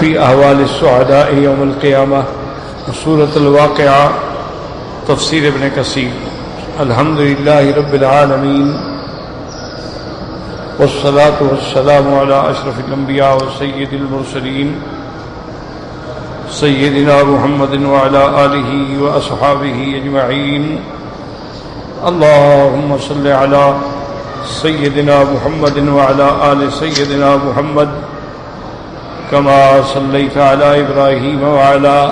في أحوال السعداء يوم القيامة سورة الواقعة تفسير ابن كثير. الحمد لله رب العالمين والصلاة والسلام على أشرف الأنبياء وسيد المرسلين سيدنا محمد وعلى آله وأصحابه أجمعين. اللهم صل على سيدنا محمد وعلى آل سيدنا محمد كما صليت على إبراهيم وعلى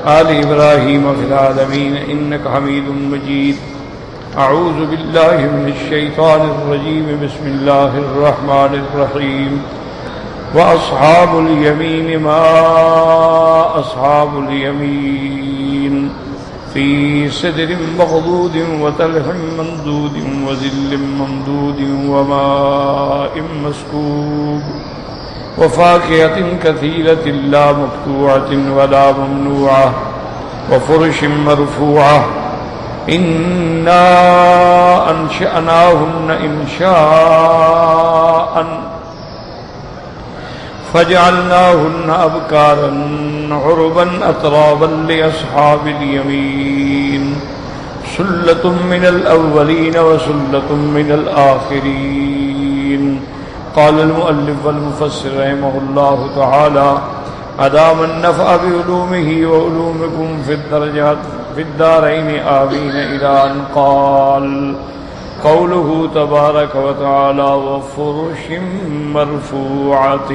آل إبراهيم في العالمين إنك حميد مجيد. أعوذ بالله من الشيطان الرجيم. بسم الله الرحمن الرحيم. وأصحاب اليمين ما أصحاب اليمين في سدر مخضود وطلح ممدود وظل ممدود وماء مسكوب وفاكهة كثيرة لا مقطوعة ولا ممنوعة وفرش مرفوعة. إنا أنشأناهن إنشاء فجعلناهن أبكارا عربا أترابا لأصحاب اليمين سلة من الأولين وسلة من الآخرين. قال المؤلف والمفسر رحمه الله تعالى أدام النفع بعلومه وعلومكم في الدارين آمين إلى أن قال قوله تبارك وتعالى وفرش مرفوعة.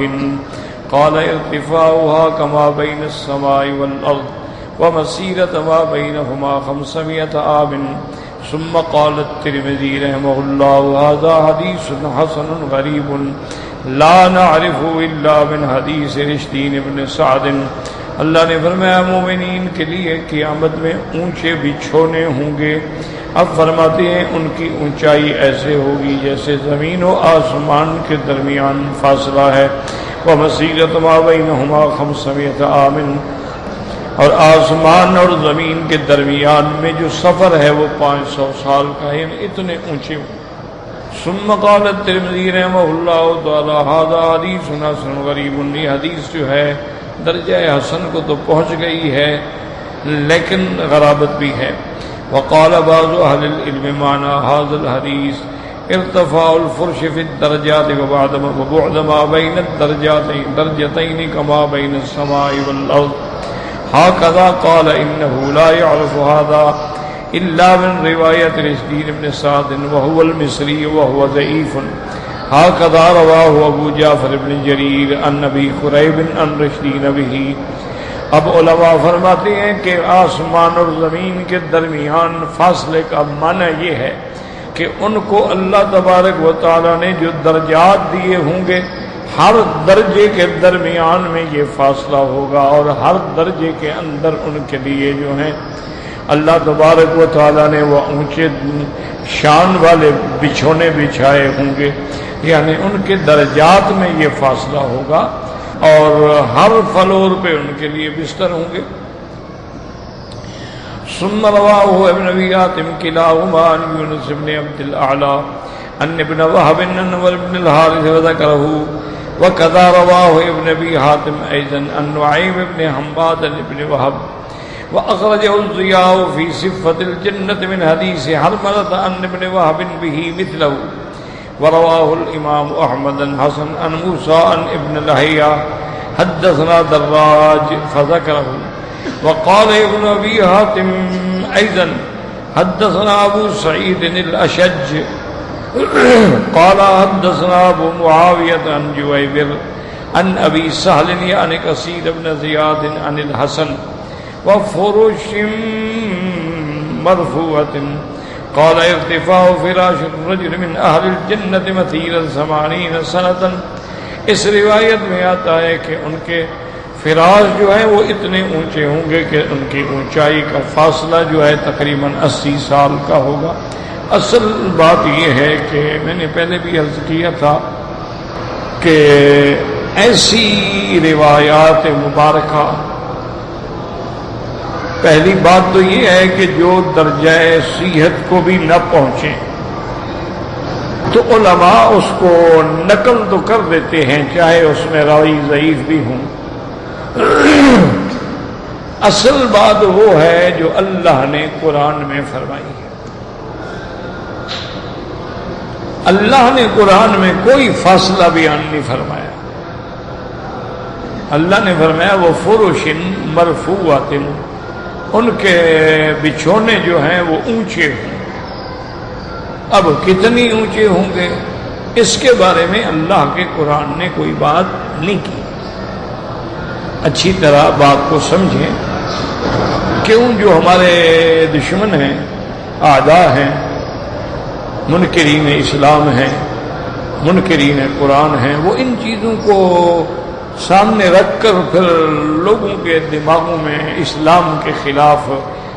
قال ارتفاعها كما بين السماء والأرض ومسيرة ما بينهما 500 عام. ثم قال الترمذي رحمه الله هذا حديث حسن غريب لا نعرفه إلا من حديث رشدين بن سعد. اللہ نے فرمایا مومنین کے لیے قیامت میں اونچے بچھونے ہوں گے. اب فرماتے ہیں ان کی اونچائی ایسے ہوگی جیسے زمین و آسمان کے درمیان فاصلہ ہے. ومسیرۃ ما بینہما 500 عام، اور آسمان اور زمین کے درمیان میں جو سفر ہے وہ 500 سال کا ہے، اتنے اونچے. ثم قال الترمذی رحمہ اللہ تعالی ھذا حدیث حسن غریب. یہ حدیث جو ہے درجہ حسن کو تو پہنچ گئی ہے لیکن غرابت بھی ہے. وقال بعض اہل العلم معنى هذا الحديث ارتفاع الفرش في الدرجات وبعد ما بين درجتين كما بين السماء والأرض. هكذا قال إنه لا يعرف هذا إلا من رواية رشدين بن سعد وهو المصري وهو ضعيف. هكذا رواه ابو جعفر بن جرير عن ابي قريب عن رشدين به. اب علماء فرماتے ہیں کہ آسمان اور زمین کے درمیان فاصلے کا معنی یہ ہے کہ ان کو اللہ تبارک و تعالی نے جو درجات دیے ہوں گے ہر درجے کے درمیان میں یہ فاصلہ ہوگا، اور ہر درجے کے اندر ان کے لیے جو ہیں اللہ تبارک و تعالی نے وہ اونچے شان والے بچھونے بچھائے ہوں گے، یعنی ان کے درجات میں یہ فاصلہ ہوگا اور ہر فلور پہ ان کے لیے بستر ہوں گے. ثم رواه ابن ابي حاتم كلاهما عن يونس بن عبد الاعلى ان ابن وهب بن نمر بن الحارث وذكره. وكذا رواه ابن ابي حاتم ايضا عن نعيم بن حماد بن وهب. واخرجه الضياء في صفة الجنة من حديث حرملة عن ابن وهب به مثله. ورواه الامام احمد حسن عن موسى عن ابن لهيعة حدثنا دراج فذكره. وقال ابن ابي حاتم ايضا حدثنا ابو سعيد الاشج قال حدثنا ابو معاوية عن جويبر عن ابي سهل عن كثير بن زياد عن الحسن. وفرش مرفوعة قال ارتفاع فراش الرجل من اہل الجنة مثيلا 80 سنة. اس روایت میں آتا ہے کہ ان کے فراش جو ہیں وہ اتنے اونچے ہوں گے کہ ان کی اونچائی کا فاصلہ جو ہے تقریباً 80 سال کا ہوگا. اصل بات یہ ہے کہ میں نے پہلے بھی عرض کیا تھا کہ ایسی روایات مبارکہ، پہلی بات تو یہ ہے کہ جو درجہ صحت کو بھی نہ پہنچیں تو علماء اس کو نقل تو کر دیتے ہیں چاہے اس میں راوی ضعیف بھی ہوں، اصل بات وہ ہے جو اللہ نے قرآن میں فرمائی ہے. اللہ نے قرآن میں کوئی فاصلہ بیان نہیں فرمایا. اللہ نے فرمایا وہ فرش مرفوعات، ان کے بچھونے جو ہیں وہ اونچے ہوں. اب کتنی اونچے ہوں گے اس کے بارے میں اللہ کے قرآن نے کوئی بات نہیں کی. اچھی طرح بات کو سمجھیں. کیوں جو ہمارے دشمن ہیں، اعداء ہیں، منکرین اسلام ہیں، منکرین قرآن ہیں، وہ ان چیزوں کو سامنے رکھ کر پھر لوگوں کے دماغوں میں اسلام کے خلاف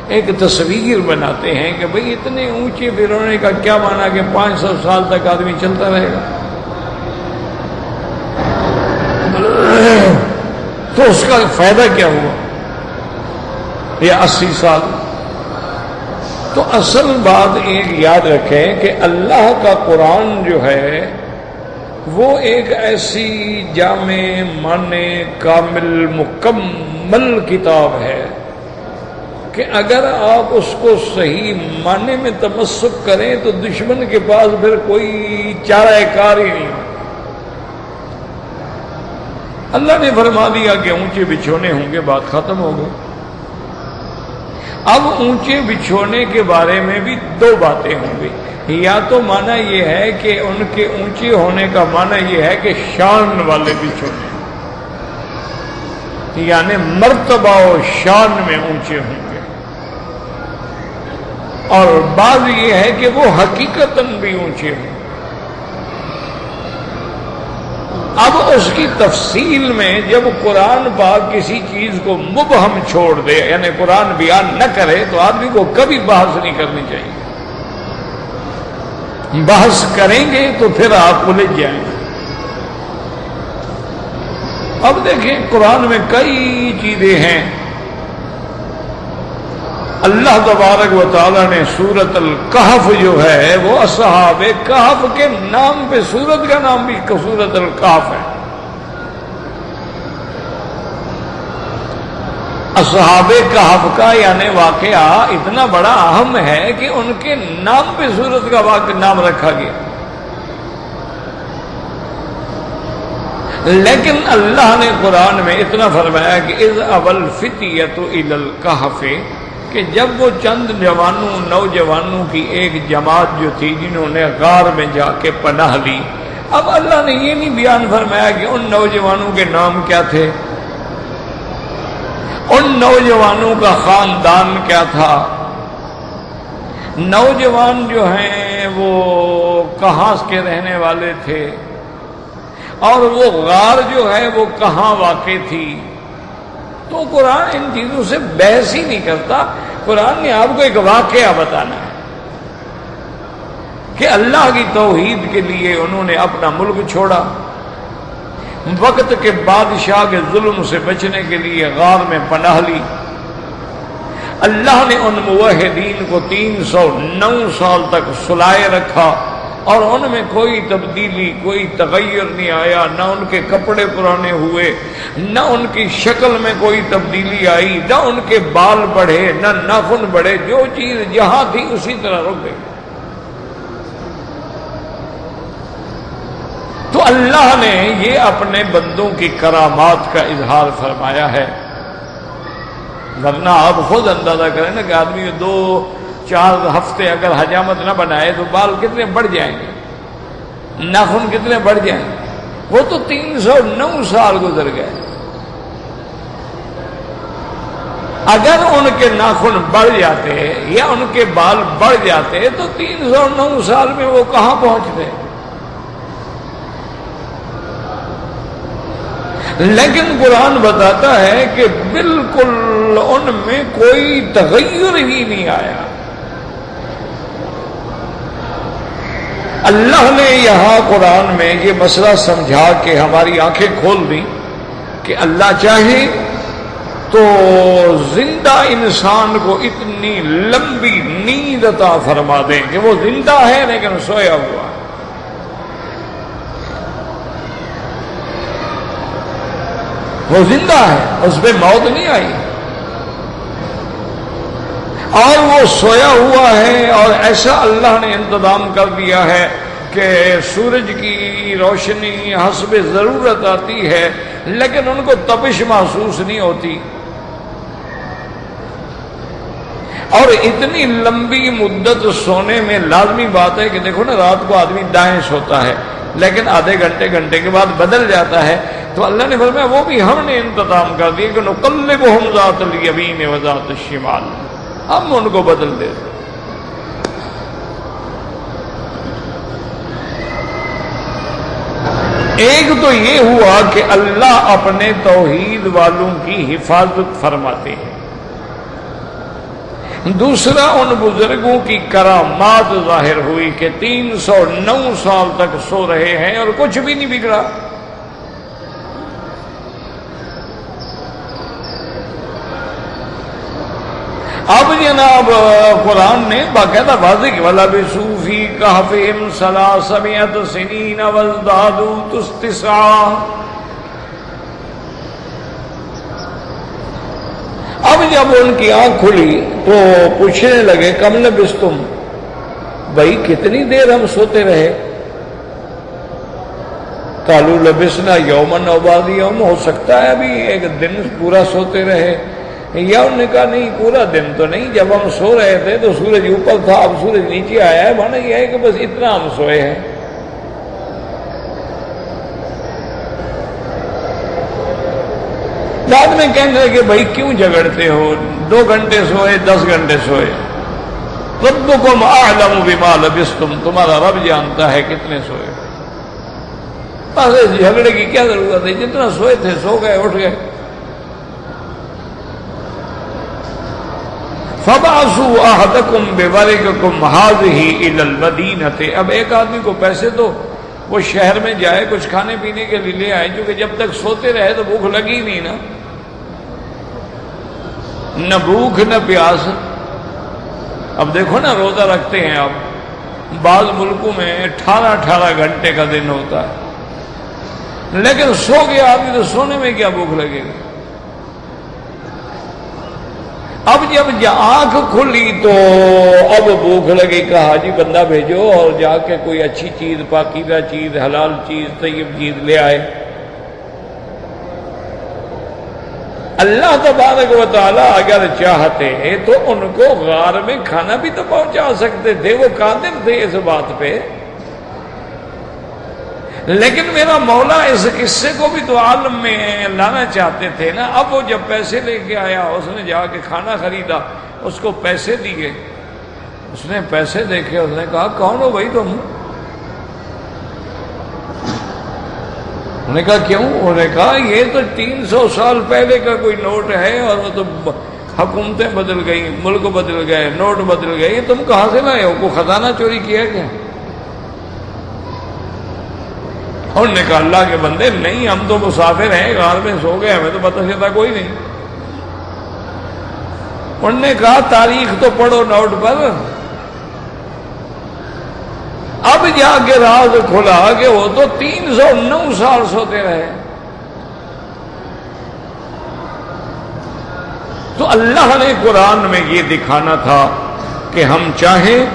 ایک تصویر بناتے ہیں کہ بھئی اتنے اونچے پھر ہونے کا کیا معنی کہ 500 سال تک آدمی چلتا رہے گا، تو اس کا فائدہ کیا ہوا، یا 80 سال. تو اصل بات ایک یاد رکھیں کہ اللہ کا قرآن جو ہے وہ ایک ایسی جامع معنی کامل مکمل کتاب ہے کہ اگر آپ اس کو صحیح معنی میں تمسک کریں تو دشمن کے پاس پھر کوئی چارہ کار ہی نہیں. اللہ نے فرما دیا کہ اونچے بچھونے ہوں گے، بات ختم ہو گئی. اب اونچے بچھونے کے بارے میں بھی دو باتیں ہوں گی. یا تو معنی یہ ہے کہ ان کے اونچے ہونے کا معنی یہ ہے کہ شان والے بچھونے، یعنی مرتبہ و شان میں اونچے ہوں گے. اور بعض یہ ہے کہ وہ حقیقتاً بھی اونچے ہوں. اب اس کی تفصیل میں جب قرآن پاک کسی چیز کو مبہم چھوڑ دے، یعنی قرآن بیان نہ کرے، تو آدمی کو کبھی بحث نہیں کرنی چاہیے. بحث کریں گے تو پھر آپ الجھ جائیں گے. اب دیکھیں قرآن میں کئی چیزیں ہیں. اللہ تبارک و تعالیٰ نے سورۃ الکہف جو ہے وہ اصحاب کہف کے نام پہ سورت کا نام بھی سورۃ الکہف ہے. اصحاب کہف کا یعنی واقعہ اتنا بڑا اہم ہے کہ ان کے نام پہ سورت کا واقعہ نام رکھا گیا. لیکن اللہ نے قرآن میں اتنا فرمایا کہ اذ اول فتیۃ الی الکہف، کہ جب وہ چند نوجوانوں کی ایک جماعت جو تھی جنہوں نے غار میں جا کے پناہ لی. اب اللہ نے یہ نہیں بیان فرمایا کہ ان نوجوانوں کے نام کیا تھے، ان نوجوانوں کا خاندان کیا تھا، نوجوان جو ہیں وہ کہاں کے رہنے والے تھے، اور وہ غار جو ہے وہ کہاں واقع تھی. تو قرآن ان چیزوں سے بحث ہی نہیں کرتا. قرآن نے آپ کو ایک واقعہ بتانا ہے کہ اللہ کی توحید کے لیے انہوں نے اپنا ملک چھوڑا، وقت کے بادشاہ کے ظلم سے بچنے کے لیے غار میں پناہ لی. اللہ نے ان موحدین کو 309 سال تک سلائے رکھا، اور ان میں کوئی تبدیلی، کوئی تغیر نہیں آیا. نہ ان کے کپڑے پرانے ہوئے، نہ ان کی شکل میں کوئی تبدیلی آئی، نہ ان کے بال بڑھے، نہ ناخن بڑھے. جو چیز جہاں تھی اسی طرح رک گئی. تو اللہ نے یہ اپنے بندوں کی کرامات کا اظہار فرمایا ہے. ورنہ آپ خود اندازہ کریں نا کہ آدمی 2-4 ہفتے اگر حجامت نہ بنائے تو بال کتنے بڑھ جائیں گے، ناخن کتنے بڑھ جائیں گے. وہ تو 309 سال گزر گئے. اگر ان کے ناخن بڑھ جاتے یا ان کے بال بڑھ جاتے تو 309 سال میں وہ کہاں پہنچتے. لیکن قرآن بتاتا ہے کہ بالکل ان میں کوئی تغیر ہی نہیں آیا. اللہ نے یہاں قرآن میں یہ مسئلہ سمجھا کے ہماری آنکھیں کھول دی کہ اللہ چاہے تو زندہ انسان کو اتنی لمبی نیند عطا فرما دیں کہ وہ زندہ ہے لیکن سویا ہوا ہے. وہ زندہ ہے، اس پہ موت نہیں آئی، اور وہ سویا ہوا ہے، اور ایسا اللہ نے انتظام کر دیا ہے کہ سورج کی روشنی حسب ضرورت آتی ہے لیکن ان کو تپش محسوس نہیں ہوتی، اور اتنی لمبی مدت سونے میں لازمی بات ہے کہ دیکھو نا، رات کو آدمی دائیں سوتا ہے لیکن آدھے گھنٹے کے بعد بدل جاتا ہے، تو اللہ نے فرمایا وہ بھی ہم نے انتظام کر دیا کہ نقلبہم ذات الیمین و ذات الشمال، ہم ان کو بدل دیتے۔ ایک تو یہ ہوا کہ اللہ اپنے توحید والوں کی حفاظت فرماتے ہیں، دوسرا ان بزرگوں کی کرامات ظاہر ہوئی کہ 309 سال تک سو رہے ہیں اور کچھ بھی نہیں بگڑا۔ اب جناب قرآن نے باقاعدہ واضح کہ وَلَبِثُوا فِي كَهْفِهِمْ 300 سِنِينَ وَازْدَادُوا تِسْعًا۔ اب جب ان کی آنکھ کھلی تو پوچھنے لگے کم لبثتم، بھائی کتنی دیر ہم سوتے رہے؟ قالوا لبثنا یوما او بعض یوم، ہو سکتا ہے ابھی ایک دن پورا سوتے رہے، یا انہوں نے کہا نہیں پورا دن تو نہیں، جب ہم سو رہے تھے تو سورج اوپر تھا، اب سورج نیچے آیا ہے، مانا یہ ہے کہ بس اتنا ہم سوئے ہیں۔ بعد میں کہنے لگے بھائی کیوں جھگڑتے ہو، 2 گھنٹے سوئے 10 گھنٹے سوئے، ربکم اعلم بما لبثتم، تمہارا رب جانتا ہے کتنے سوئے۔ بس اس جھگڑے کی کیا ضرورت ہے، جتنا سوئے تھے سو گئے، اٹھ گئے۔ فَبَعَثُوا أَحَدَكُمْ بِوَرِقِكُمْ هَٰذِهِ إِلَى الْمَدِينَةِ، اب ایک آدمی کو پیسے دو، وہ شہر میں جائے کچھ کھانے پینے کے لیے لے آئے، کیونکہ جب تک سوتے رہے تو بھوک لگی نہیں نا، نہ بھوک نہ پیاس۔ اب دیکھو نا روزہ رکھتے ہیں، اب بعض ملکوں میں 18 گھنٹے کا دن ہوتا ہے، لیکن سو گیا آدمی تو سونے میں کیا بھوک لگے گی۔ اب جب آنکھ کھلی تو اب بھوک لگی، کہا جی بندہ بھیجو اور جا کے کوئی اچھی چیز، پاکیزہ چیز، حلال چیز، طیب چیز لے آئے۔ اللہ تبارک و تعالیٰ اگر چاہتے تو ان کو غار میں کھانا بھی تو پہنچا سکتے تھے، وہ قادر تھے اس بات پہ، لیکن میرا مولا اس قصے کو بھی تو عالم میں لانا چاہتے تھے نا۔ اب وہ جب پیسے لے کے آیا، اس نے جا کے کھانا خریدا، اس کو پیسے دیے، اس نے پیسے دیکھے، اس نے کہا کون ہو بھائی تم؟ انہوں نے کہا کیوں؟ انہوں نے کہا یہ تو 300 سال پہلے کا کوئی نوٹ ہے، اور وہ تو حکومتیں بدل گئی، ملک بدل گئے، نوٹ بدل گئے، یہ تم کہاں سے لائے ہو؟ کوئی خزانہ چوری کیا کیا؟ انہوں نے کہا اللہ کے بندے نہیں، ہم تو مسافر ہیں، غار میں سو گئے، ہمیں تو پتہ چلتا کوئی نہیں۔ انہوں نے کہا تاریخ تو پڑھو نوٹ پر۔ اب جا کے راز کھلا کہ وہ تو 309 سال سوتے رہے۔ تو اللہ نے قرآن میں یہ دکھانا تھا کہ ہم چاہیں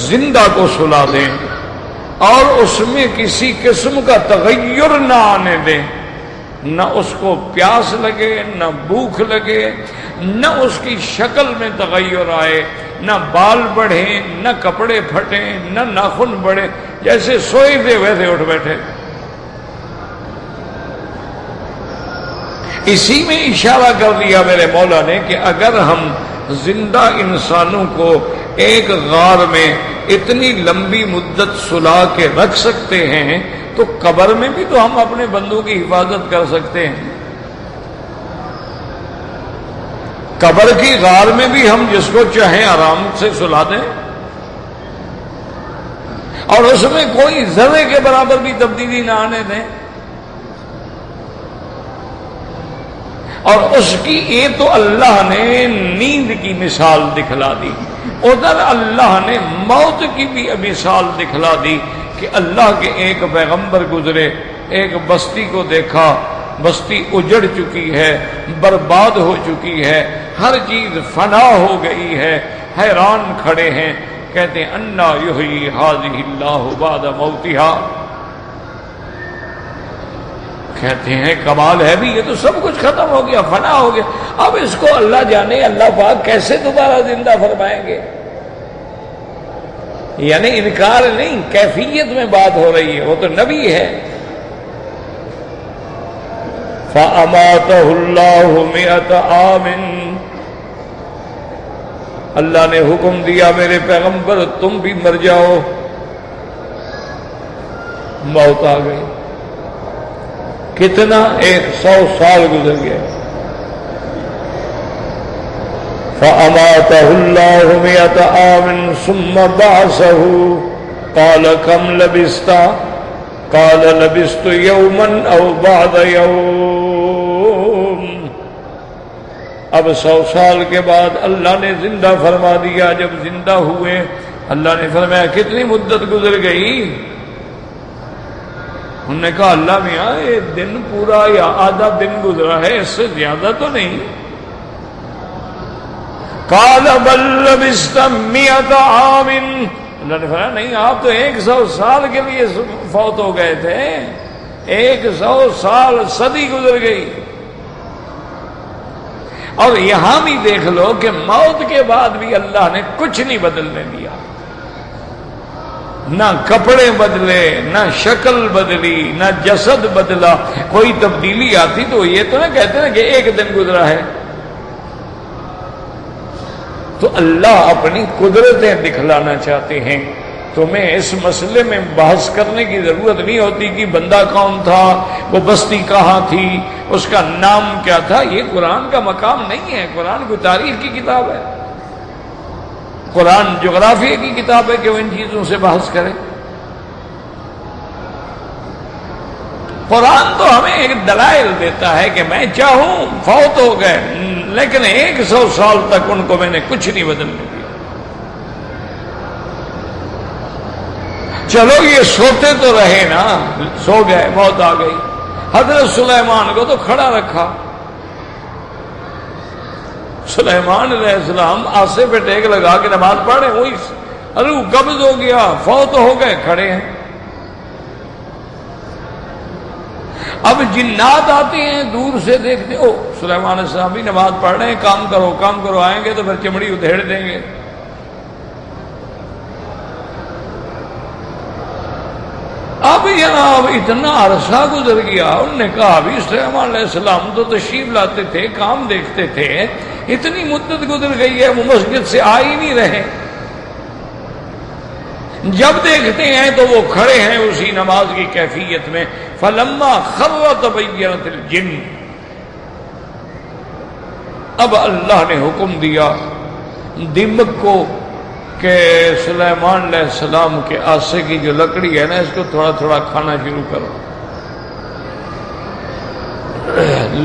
زندہ کو سلا دیں اور اس میں کسی قسم کا تغیر نہ آنے دیں، نہ اس کو پیاس لگے، نہ بھوک لگے، نہ اس کی شکل میں تغیر آئے، نہ بال بڑھیں، نہ کپڑے پھٹیں، نہ ناخن بڑھے، جیسے سوئے تھے ویسے اٹھ بیٹھے۔ اسی میں اشارہ کر دیا میرے مولا نے کہ اگر ہم زندہ انسانوں کو ایک غار میں اتنی لمبی مدت سلا کے رکھ سکتے ہیں تو قبر میں بھی تو ہم اپنے بندوں کی حفاظت کر سکتے ہیں۔ قبر کی غار میں بھی ہم جس کو چاہیں آرام سے سلا دیں، اور اس میں کوئی ذرے کے برابر بھی تبدیلی نہ آنے دیں، اور اس کی یہ تو اللہ نے نیند کی مثال دکھلا دی، ادھر اللہ نے موت کی بھی مثال دکھلا دی کہ اللہ کے ایک پیغمبر گزرے، ایک بستی کو دیکھا، بستی اجڑ چکی ہے، برباد ہو چکی ہے، ہر چیز فنا ہو گئی ہے، حیران کھڑے ہیں، کہتے ہیں انا یحیی ھذہ اللہ بعد موتہا، کہتے ہیں کمال ہے بھی، یہ تو سب کچھ ختم ہو گیا، فنا ہو گیا، اب اس کو اللہ جانے اللہ پاک کیسے دوبارہ زندہ فرمائیں گے؟ یعنی انکار نہیں، کیفیت میں بات ہو رہی ہے، وہ تو نبی ہے۔ فَأَمَاتَهُ اللَّهُ مِئَةَ عَامٍ، اللہ نے حکم دیا میرے پیغمبر تم بھی مر جاؤ، موت آ گئی، کتنا 100 سال گزر گیا۔ فَأَمَاتَهُ اللَّهُ مِئَةَ عَامٍ ثُمَّ بَعَثَهُ قَالَ كَمْ لَبِثْتَ قَالَ لَبِثْتُ يَوْمًا أَوْ بَعْضَ يَوْمٍ، اب 100 سال کے بعد اللہ نے زندہ فرما دیا، جب زندہ ہوئے اللہ نے فرمایا کتنی مدت گزر گئی؟ انہوں نے کہا اللہ میاں یہ دن پورا یا آدھا دن گزرا ہے، اس سے زیادہ تو نہیں۔ قال بل لبثت 100 عام، اللہ نے فرمایا نہیں آپ تو 100 سال کے لیے فوت ہو گئے تھے، 100 سال صدی گزر گئی۔ اور یہاں بھی دیکھ لو کہ موت کے بعد بھی اللہ نے کچھ نہیں بدلنے دیا، نہ کپڑے بدلے، نہ شکل بدلی، نہ جسد بدلا، کوئی تبدیلی آتی تو یہ تو نہ کہتے نا کہ ایک دن گزرا ہے۔ تو اللہ اپنی قدرتیں دکھلانا چاہتے ہیں، تمہیں اس مسئلے میں بحث کرنے کی ضرورت نہیں ہوتی کہ بندہ کون تھا، وہ بستی کہاں تھی، اس کا نام کیا تھا، یہ قرآن کا مقام نہیں ہے۔ قرآن کوئی تاریخ کی کتاب ہے، قرآن جغرافیہ کی کتاب ہے کہ وہ ان چیزوں سے بحث کرے۔ قرآن تو ہمیں ایک دلائل دیتا ہے کہ میں چاہوں فوت ہو گئے، لیکن 100 سال تک ان کو میں نے کچھ نہیں بدلنے دیا۔ چلو یہ سوتے تو رہے نا، سو گئے، موت آ گئی۔ حضرت سلیمان کو تو کھڑا رکھا، سلیمان علیہ السلام آسے پہ ٹیک لگا کے نماز پڑھے، وہی روح قبض ہو گیا، فوت ہو گئے، کھڑے ہیں۔ اب جنات آتے ہیں دور سے دیکھتے، او سلیمان علیہ السلام بھی نماز پڑھ رہے ہیں، کام کرو کام کرو، آئیں گے تو پھر چمڑی ادھیڑ دیں گے۔ اب جناب اتنا عرصہ گزر گیا، انہوں نے کہا ابھی سلیمان علیہ السلام تو تشریف لاتے تھے، کام دیکھتے تھے، اتنی مدت گزر گئی ہے وہ مسجد سے آ ہی نہیں رہے۔ جب دیکھتے ہیں تو وہ کھڑے ہیں اسی نماز کی کیفیت میں۔ فلما خر تبینت الجن، اب اللہ نے حکم دیا دمک کو کہ سلیمان علیہ السلام کے عصا کی جو لکڑی ہے نا، اس کو تھوڑا تھوڑا کھانا شروع کرو۔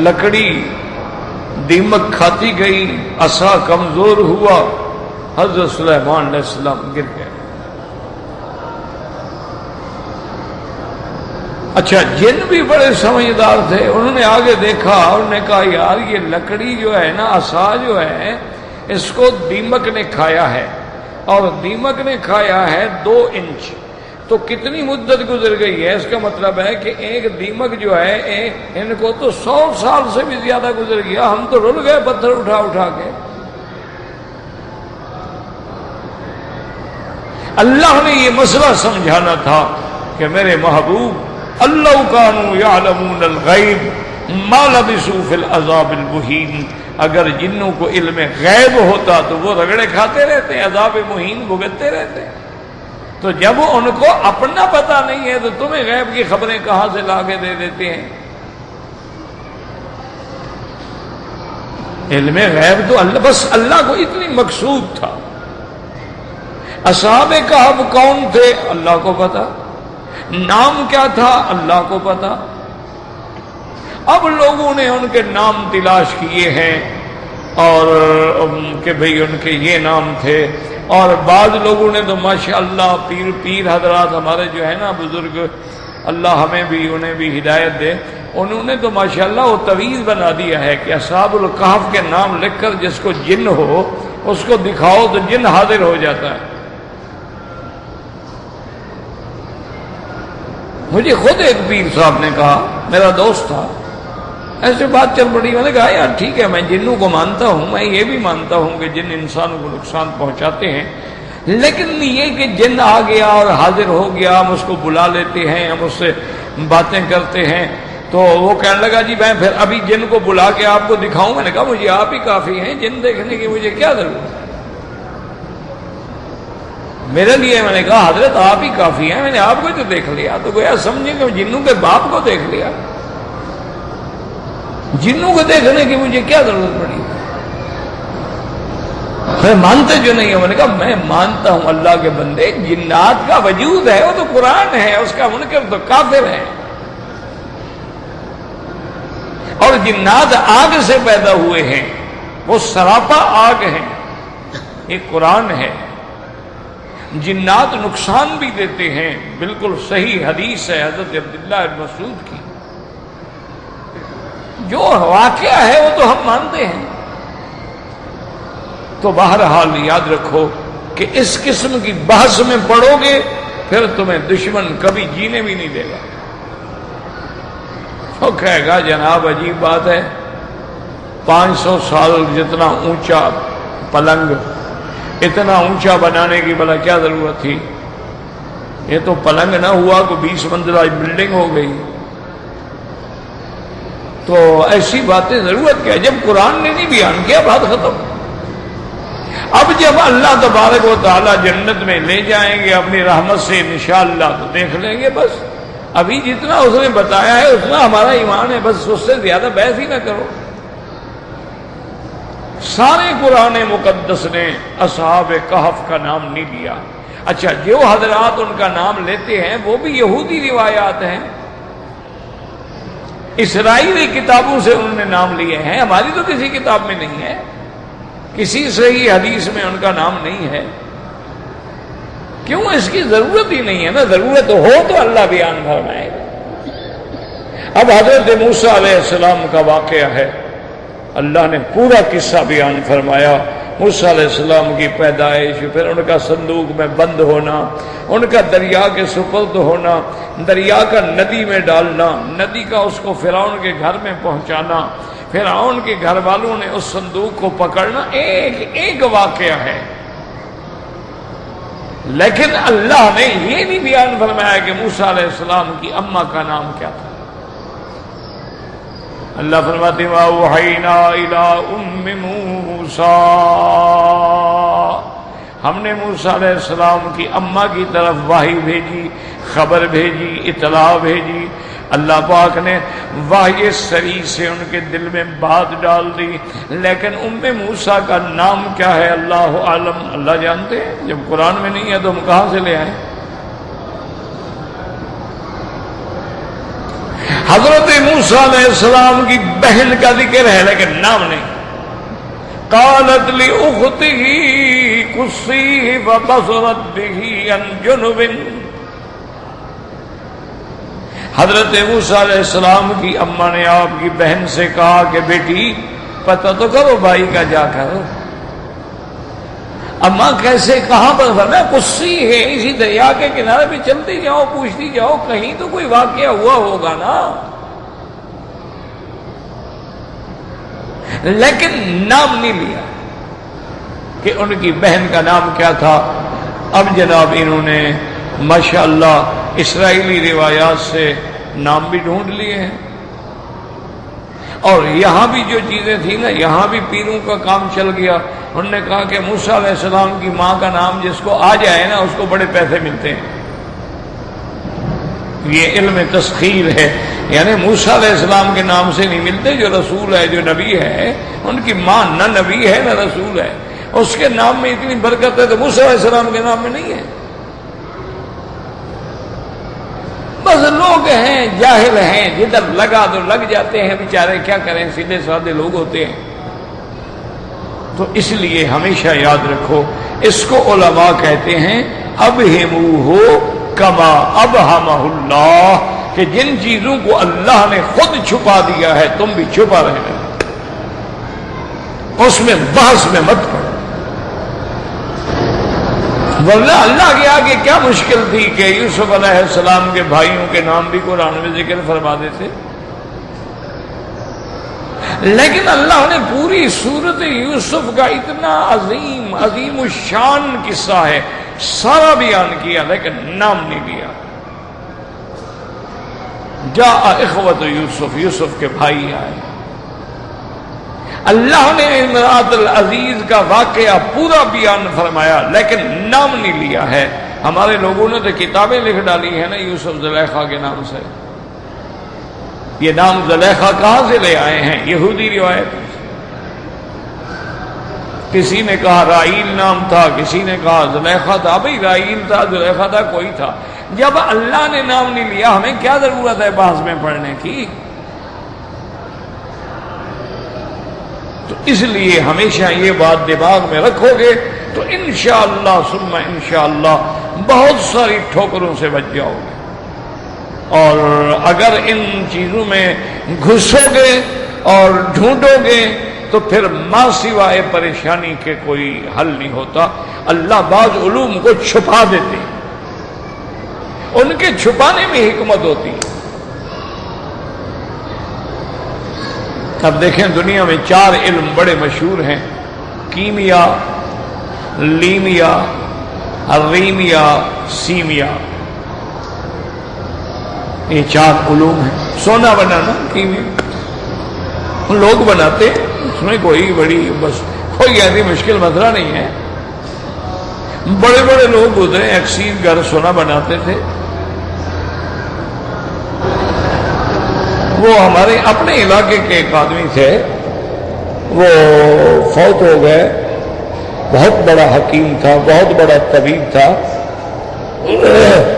لکڑی دیمک کھاتی گئی، عصا کمزور ہوا، حضرت سلیمان علیہ السلام گر گئے۔ اچھا جن بھی بڑے سمجھدار تھے، انہوں نے آگے دیکھا، انہوں نے کہا یار یہ لکڑی جو ہے نا، عصا جو ہے، اس کو دیمک نے کھایا ہے، اور دیمک نے کھایا ہے 2 انچ، تو کتنی مدت گزر گئی ہے؟ اس کا مطلب ہے کہ ایک دیمک جو ہے ان کو تو 100 سال سے بھی زیادہ گزر گیا، ہم تو رل گئے پتھر اٹھا اٹھا کے۔ اللہ نے یہ مسئلہ سمجھانا تھا کہ میرے محبوب اللہ کانوا یعلمون الغیب ما لبثوا فی العذاب المہین، اگر جنوں کو علم غیب ہوتا تو وہ رگڑے کھاتے رہتے، عذاب مہین بھگتتے رہتے۔ تو جب ان کو اپنا پتہ نہیں ہے تو تمہیں غیب کی خبریں کہاں سے لا کے دے دیتے ہیں؟ علم غیب تو اللہ، بس اللہ کو اتنی مقصود تھا۔ اصحاب کہف کون تھے؟ اللہ کو پتا، نام کیا تھا؟ اللہ کو پتا۔ اب لوگوں نے ان کے نام تلاش کیے ہیں، اور کہ بھئی ان کے یہ نام تھے، اور بعض لوگوں نے تو ماشاءاللہ پیر حضرات ہمارے جو ہے نا بزرگ، اللہ ہمیں بھی انہیں بھی ہدایت دے. انہوں نے تو ماشاءاللہ وہ طویل بنا دیا ہے کہ اصحاب الکہف کے نام لکھ کر جس کو جن ہو اس کو دکھاؤ تو جن حاضر ہو جاتا ہے. مجھے خود ایک پیر صاحب نے کہا، میرا دوست تھا، ایسے بات چل پڑی. میں نے کہا یار ٹھیک ہے، میں جنوں کو مانتا ہوں، میں یہ بھی مانتا ہوں کہ جن انسانوں کو نقصان پہنچاتے ہیں، لیکن یہ کہ جن آ گیا اور حاضر ہو گیا، ہم اس کو بلا لیتے ہیں، ہم اس سے باتیں کرتے ہیں. تو وہ کہنے لگا جی میں پھر ابھی جن کو بلا کے آپ کو دکھاؤں. میں نے کہا مجھے آپ ہی کافی ہیں، جن دیکھنے کی مجھے کیا ضرورت ہے میرے لیے. میں نے کہا حضرت آپ ہی کافی ہیں، میں نے آپ کو تو دیکھ لیا. تو گویا سمجھے کہ جنوں کے باپ کو دیکھ لیا، جنوں کو دیکھنے کی مجھے کیا ضرورت پڑی. میں مانتے جو نہیں ہوں. میں نے کہا میں مانتا ہوں اللہ کے بندے، جنات کا وجود ہے، وہ تو قرآن ہے، اس کا منکر تو کافر ہے. اور جنات آگ سے پیدا ہوئے ہیں، وہ سراپا آگ ہیں، یہ قرآن ہے. جنات نقصان بھی دیتے ہیں، بالکل صحیح حدیث ہے حضرت عبداللہ بن مسعود کی. جو واقعہ ہے وہ تو ہم مانتے ہیں. تو بہرحال یاد رکھو کہ اس قسم کی بحث میں پڑو گے پھر تمہیں دشمن کبھی جینے بھی نہیں دے گا. وہ کہے گا جناب عجیب بات ہے، 500 سال جتنا اونچا پلنگ اتنا اونچا بنانے کی بھلا کیا ضرورت تھی؟ یہ تو پلنگ نہ ہوا کہ 20 منزلہ بلڈنگ ہو گئی. تو ایسی باتیں ضرورت کیا؟ جب قرآن نے نہیں بیان کیا بات ختم. اب جب اللہ تبارک و تعالی جنت میں لے جائیں گے اپنی رحمت سے انشاءاللہ تو دیکھ لیں گے. بس ابھی جتنا اس نے بتایا ہے اتنا ہمارا ایمان ہے، بس اس سے زیادہ بحث ہی نہ کرو. سارے قرآن مقدس نے اصحاب کہف کا نام نہیں لیا. اچھا جو حضرات ان کا نام لیتے ہیں وہ بھی یہودی روایات ہیں، اسرائیلی کتابوں سے انہوں نے نام لیے ہیں، ہماری تو کسی کتاب میں نہیں ہے، کسی صحیح حدیث میں ان کا نام نہیں ہے. کیوں؟ اس کی ضرورت ہی نہیں ہے نا. ضرورت ہو تو اللہ بیان فرمائے گا. اب حضرت موسیٰ علیہ السلام کا واقعہ ہے، اللہ نے پورا قصہ بیان فرمایا. موسیٰ علیہ السلام کی پیدائش، پھر ان کا صندوق میں بند ہونا، ان کا دریا کے سپرد ہونا، دریا کا ندی میں ڈالنا، ندی کا اس کو فرعون کے گھر میں پہنچانا، فرعون کے گھر والوں نے اس صندوق کو پکڑنا. ایک واقعہ ہے. لیکن اللہ نے یہ نہیں بیان فرمایا کہ موسیٰ علیہ السلام کی اماں کا نام کیا تھا. اللہ فرماتے ہیں وَأَوْحَيْنَا إِلَىٰ أُمِّ مُوسَىٰ، ہم نے موسیٰ علیہ السلام کی اماں کی طرف وحی بھیجی، خبر بھیجی، اطلاع بھیجی. اللہ پاک نے وحی سری سے ان کے دل میں بات ڈال دی. لیکن موسیٰ کا نام کیا ہے اللہ عالم، اللہ جانتے ہیں. جب قرآن میں نہیں ہے تو ہم کہاں سے لے آئیں؟ حضرت موسیٰ علیہ السلام کی بہن کا ذکر ہے لیکن نام نہیں. قالت لأخته قصيه فبصرت به عن جنب. حضرت موسیٰ علیہ السلام کی اماں نے آپ کی بہن سے کہا کہ بیٹی پتہ تو کرو بھائی کا جا کر. اماں کیسے کہاں پر فرمایا قصی ہے، اسی دریا کے کنارے پہ چلتی جاؤ، پوچھتی جاؤ، کہیں تو کوئی واقعہ ہوا ہوگا نا. لیکن نام نہیں لیا کہ ان کی بہن کا نام کیا تھا. اب جناب انہوں نے ماشاءاللہ اسرائیلی روایات سے نام بھی ڈھونڈ لیے ہیں. اور یہاں بھی جو چیزیں تھیں نا، یہاں بھی پیروں کا کام چل گیا. انہوں نے کہا کہ موسیٰ علیہ السلام کی ماں کا نام جس کو آ جائے نا اس کو بڑے پیسے ملتے ہیں. یہ علم تسخیر ہے، یعنی موسیٰ علیہ السلام کے نام سے نہیں ملتے. جو رسول ہے، جو نبی ہے، ان کی ماں نہ نبی ہے نہ رسول ہے، اس کے نام میں اتنی برکت ہے تو موسیٰ علیہ السلام کے نام میں نہیں ہے. بس لوگ ہیں، جاہل ہیں، جدھر لگا تو لگ جاتے ہیں بیچارے، کیا کریں، سیدھے سادے لوگ ہوتے ہیں. تو اس لیے ہمیشہ یاد رکھو، اس کو علماء کہتے ہیں ابہموہ کما ابہمہ اللہ. کہ جن چیزوں کو اللہ نے خود چھپا دیا ہے تم بھی چھپا رہنے دو، اس میں بحث میں مت پڑو، ورنہ اللہ کے آگے کیا مشکل تھی کہ یوسف علیہ السلام کے بھائیوں کے نام بھی قرآن میں ذکر فرما دیتے، لیکن اللہ نے پوری سورت یوسف کا اتنا عظیم الشان قصہ ہے سارا بیان کیا لیکن نام نہیں لیا۔ جاء اخوت یوسف، یوسف کے بھائی آئے، اللہ نے امرأت العزیز کا واقعہ پورا بیان فرمایا لیکن نام نہیں لیا ہے۔ ہمارے لوگوں نے تو کتابیں لکھ ڈالی ہیں نا یوسف زلیخا کے نام سے، یہ نام زلیخا کہاں سے لے آئے ہیں؟ یہودی روایت، کسی نے کہا رائیل نام تھا، کسی نے کہا زلیخا تھا، بھئی رائیل تھا زلیخا تھا کوئی تھا، جب اللہ نے نام نہیں لیا ہمیں کیا ضرورت ہے بحث میں پڑھنے کی؟ تو اس لیے ہمیشہ یہ بات دماغ میں رکھو گے تو انشاءاللہ ثم انشاءاللہ بہت ساری ٹھوکروں سے بچ جاؤ گے، اور اگر ان چیزوں میں گھسو گے اور ڈھونڈو گے تو پھر ما سوائے پریشانی کے کوئی حل نہیں ہوتا۔ اللہ بعض علوم کو چھپا دیتے، ان کے چھپانے میں حکمت ہوتی ہے۔ اب دیکھیں دنیا میں 4 علم بڑے مشہور ہیں، کیمیا، لیمیا، ریمیا، سیمیا، یہ 4 علوم ہیں۔ سونا بنانا کیمیا لوگ بناتے، اس میں کوئی بڑی بس کوئی ایسی مشکل مسئلہ نہیں ہے، بڑے بڑے لوگ گزرے اکثیر گھر سونا بناتے تھے۔ وہ ہمارے اپنے علاقے کے ایک آدمی تھے، وہ فوت ہو گئے، بہت بڑا حکیم تھا، بہت بڑا طبیب تھا۔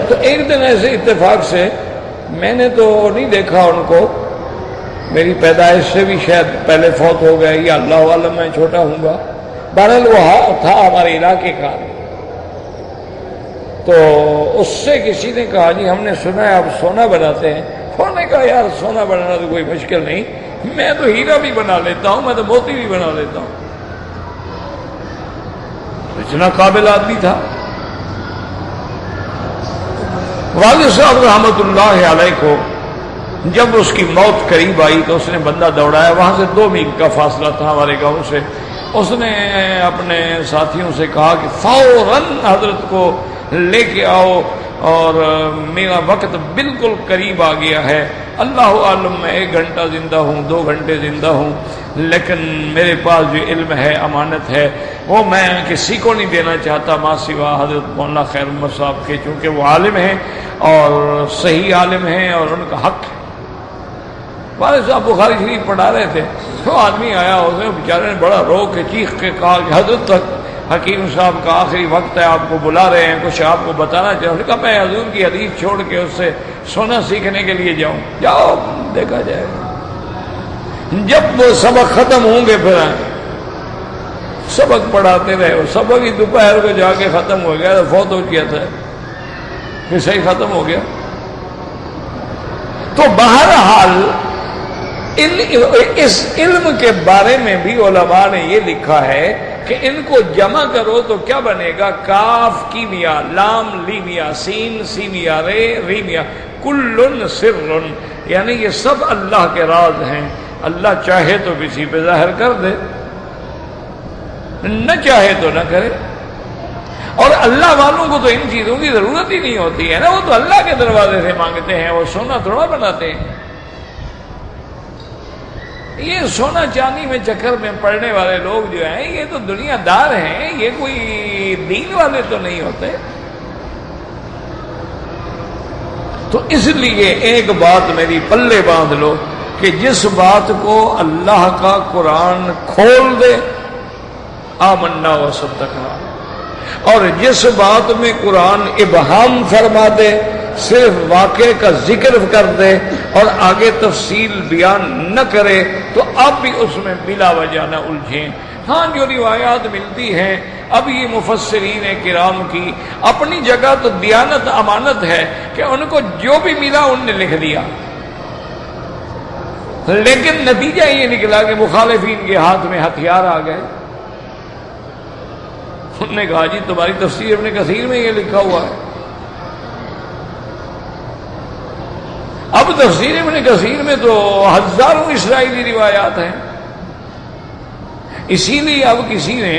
تو ایک دن ایسے اتفاق سے میں نے تو نہیں دیکھا ان کو، میری پیدائش سے بھی شاید پہلے فوت ہو گئے یا اللہ عالم میں چھوٹا ہوں گا، بہرحال وہ تھا ہمارے علاقے کا۔ تو اس سے کسی نے کہا جی ہم نے سنا ہے آپ سونا بناتے ہیں۔ انہوں نے کہا یار سونا بنانا تو کوئی مشکل نہیں، میں تو ہیرا بھی بنا لیتا ہوں، میں تو موتی بھی بنا لیتا ہوں۔ اتنا قابل آدمی تھا۔ والد صاحب رحمۃ اللہ علیہ کو جب اس کی موت قریب آئی تو اس نے بندہ دوڑایا، وہاں سے 2 میل کا فاصلہ تھا ہمارے گاؤں سے۔ اس نے اپنے ساتھیوں سے کہا کہ فوراً حضرت کو لے کے آؤ، اور میرا وقت بالکل قریب آ گیا ہے، اللہ عالم میں 1 گھنٹہ زندہ ہوں، 2 گھنٹے زندہ ہوں، لیکن میرے پاس جو علم ہے امانت ہے وہ میں کسی کو نہیں دینا چاہتا ما سوا حضرت مولانا خیر عمر صاحب کے، چونکہ وہ عالم ہیں اور صحیح عالم ہیں اور ان کا حق ہے۔ والد صاحب بخاری شریف پڑھا رہے تھے، وہ آدمی آیا، اس نے بیچارے نے بڑا رو کے چیخ کے کہا کہ حضرت تک حکیم صاحب کا آخری وقت ہے، آپ کو بلا رہے ہیں، کچھ آپ کو بتانا چاہوں۔ کہ میں حضور کی حدیث چھوڑ کے اس سے سونا سیکھنے کے لیے جاؤں؟ جاؤ دیکھا جائے گا، جب وہ سبق ختم ہوں گے پھر آئیں۔ سبق پڑھاتے رہے، اور سبق ہی دوپہر کو جا کے ختم ہو گیا، فوت ہو گیا تھا، پھر صحیح ختم ہو گیا۔ تو بہرحال اس علم کے بارے میں بھی علماء نے یہ لکھا ہے کہ ان کو جمع کرو تو کیا بنے گا؟ کاف کیمیا، لام لیمیا، سین سیمیا، رے ریمیا، کل سر، یعنی یہ سب اللہ کے راز ہیں۔ اللہ چاہے تو کسی پہ ظاہر کر دے، نہ چاہے تو نہ کرے، اور اللہ والوں کو تو ان چیزوں کی ضرورت ہی نہیں ہوتی ہے نا، وہ تو اللہ کے دروازے سے مانگتے ہیں، وہ سونا تھوڑا بناتے ہیں۔ یہ سونا چاندی میں چکر میں پڑنے والے لوگ جو ہیں یہ تو دنیا دار ہیں، یہ کوئی دین والے تو نہیں ہوتے۔ تو اس لیے ایک بات میری پلے باندھ لو کہ جس بات کو اللہ کا قرآن کھول دے آمنا و صدقنا، اور جس بات میں قرآن ابہام فرما دے، صرف واقعے کا ذکر کر دے اور آگے تفصیل بیان نہ کرے، تو آپ بھی اس میں بلا وجہ نہ الجھیں۔ ہاں جو روایات ملتی ہیں اب یہ مفسرین کرام کی اپنی جگہ تو دیانت امانت ہے کہ ان کو جو بھی ملا ان نے لکھ دیا، لیکن نتیجہ یہ نکلا کہ مخالفین کے ہاتھ میں ہتھیار آ گئے۔ انہوں نے کہا جی تمہاری تفسیر ابن کثیر میں یہ لکھا ہوا ہے۔ اب تفسیر ابن کثیر میں تو ہزاروں اسرائیلی روایات ہیں، اسی لیے اب کسی نے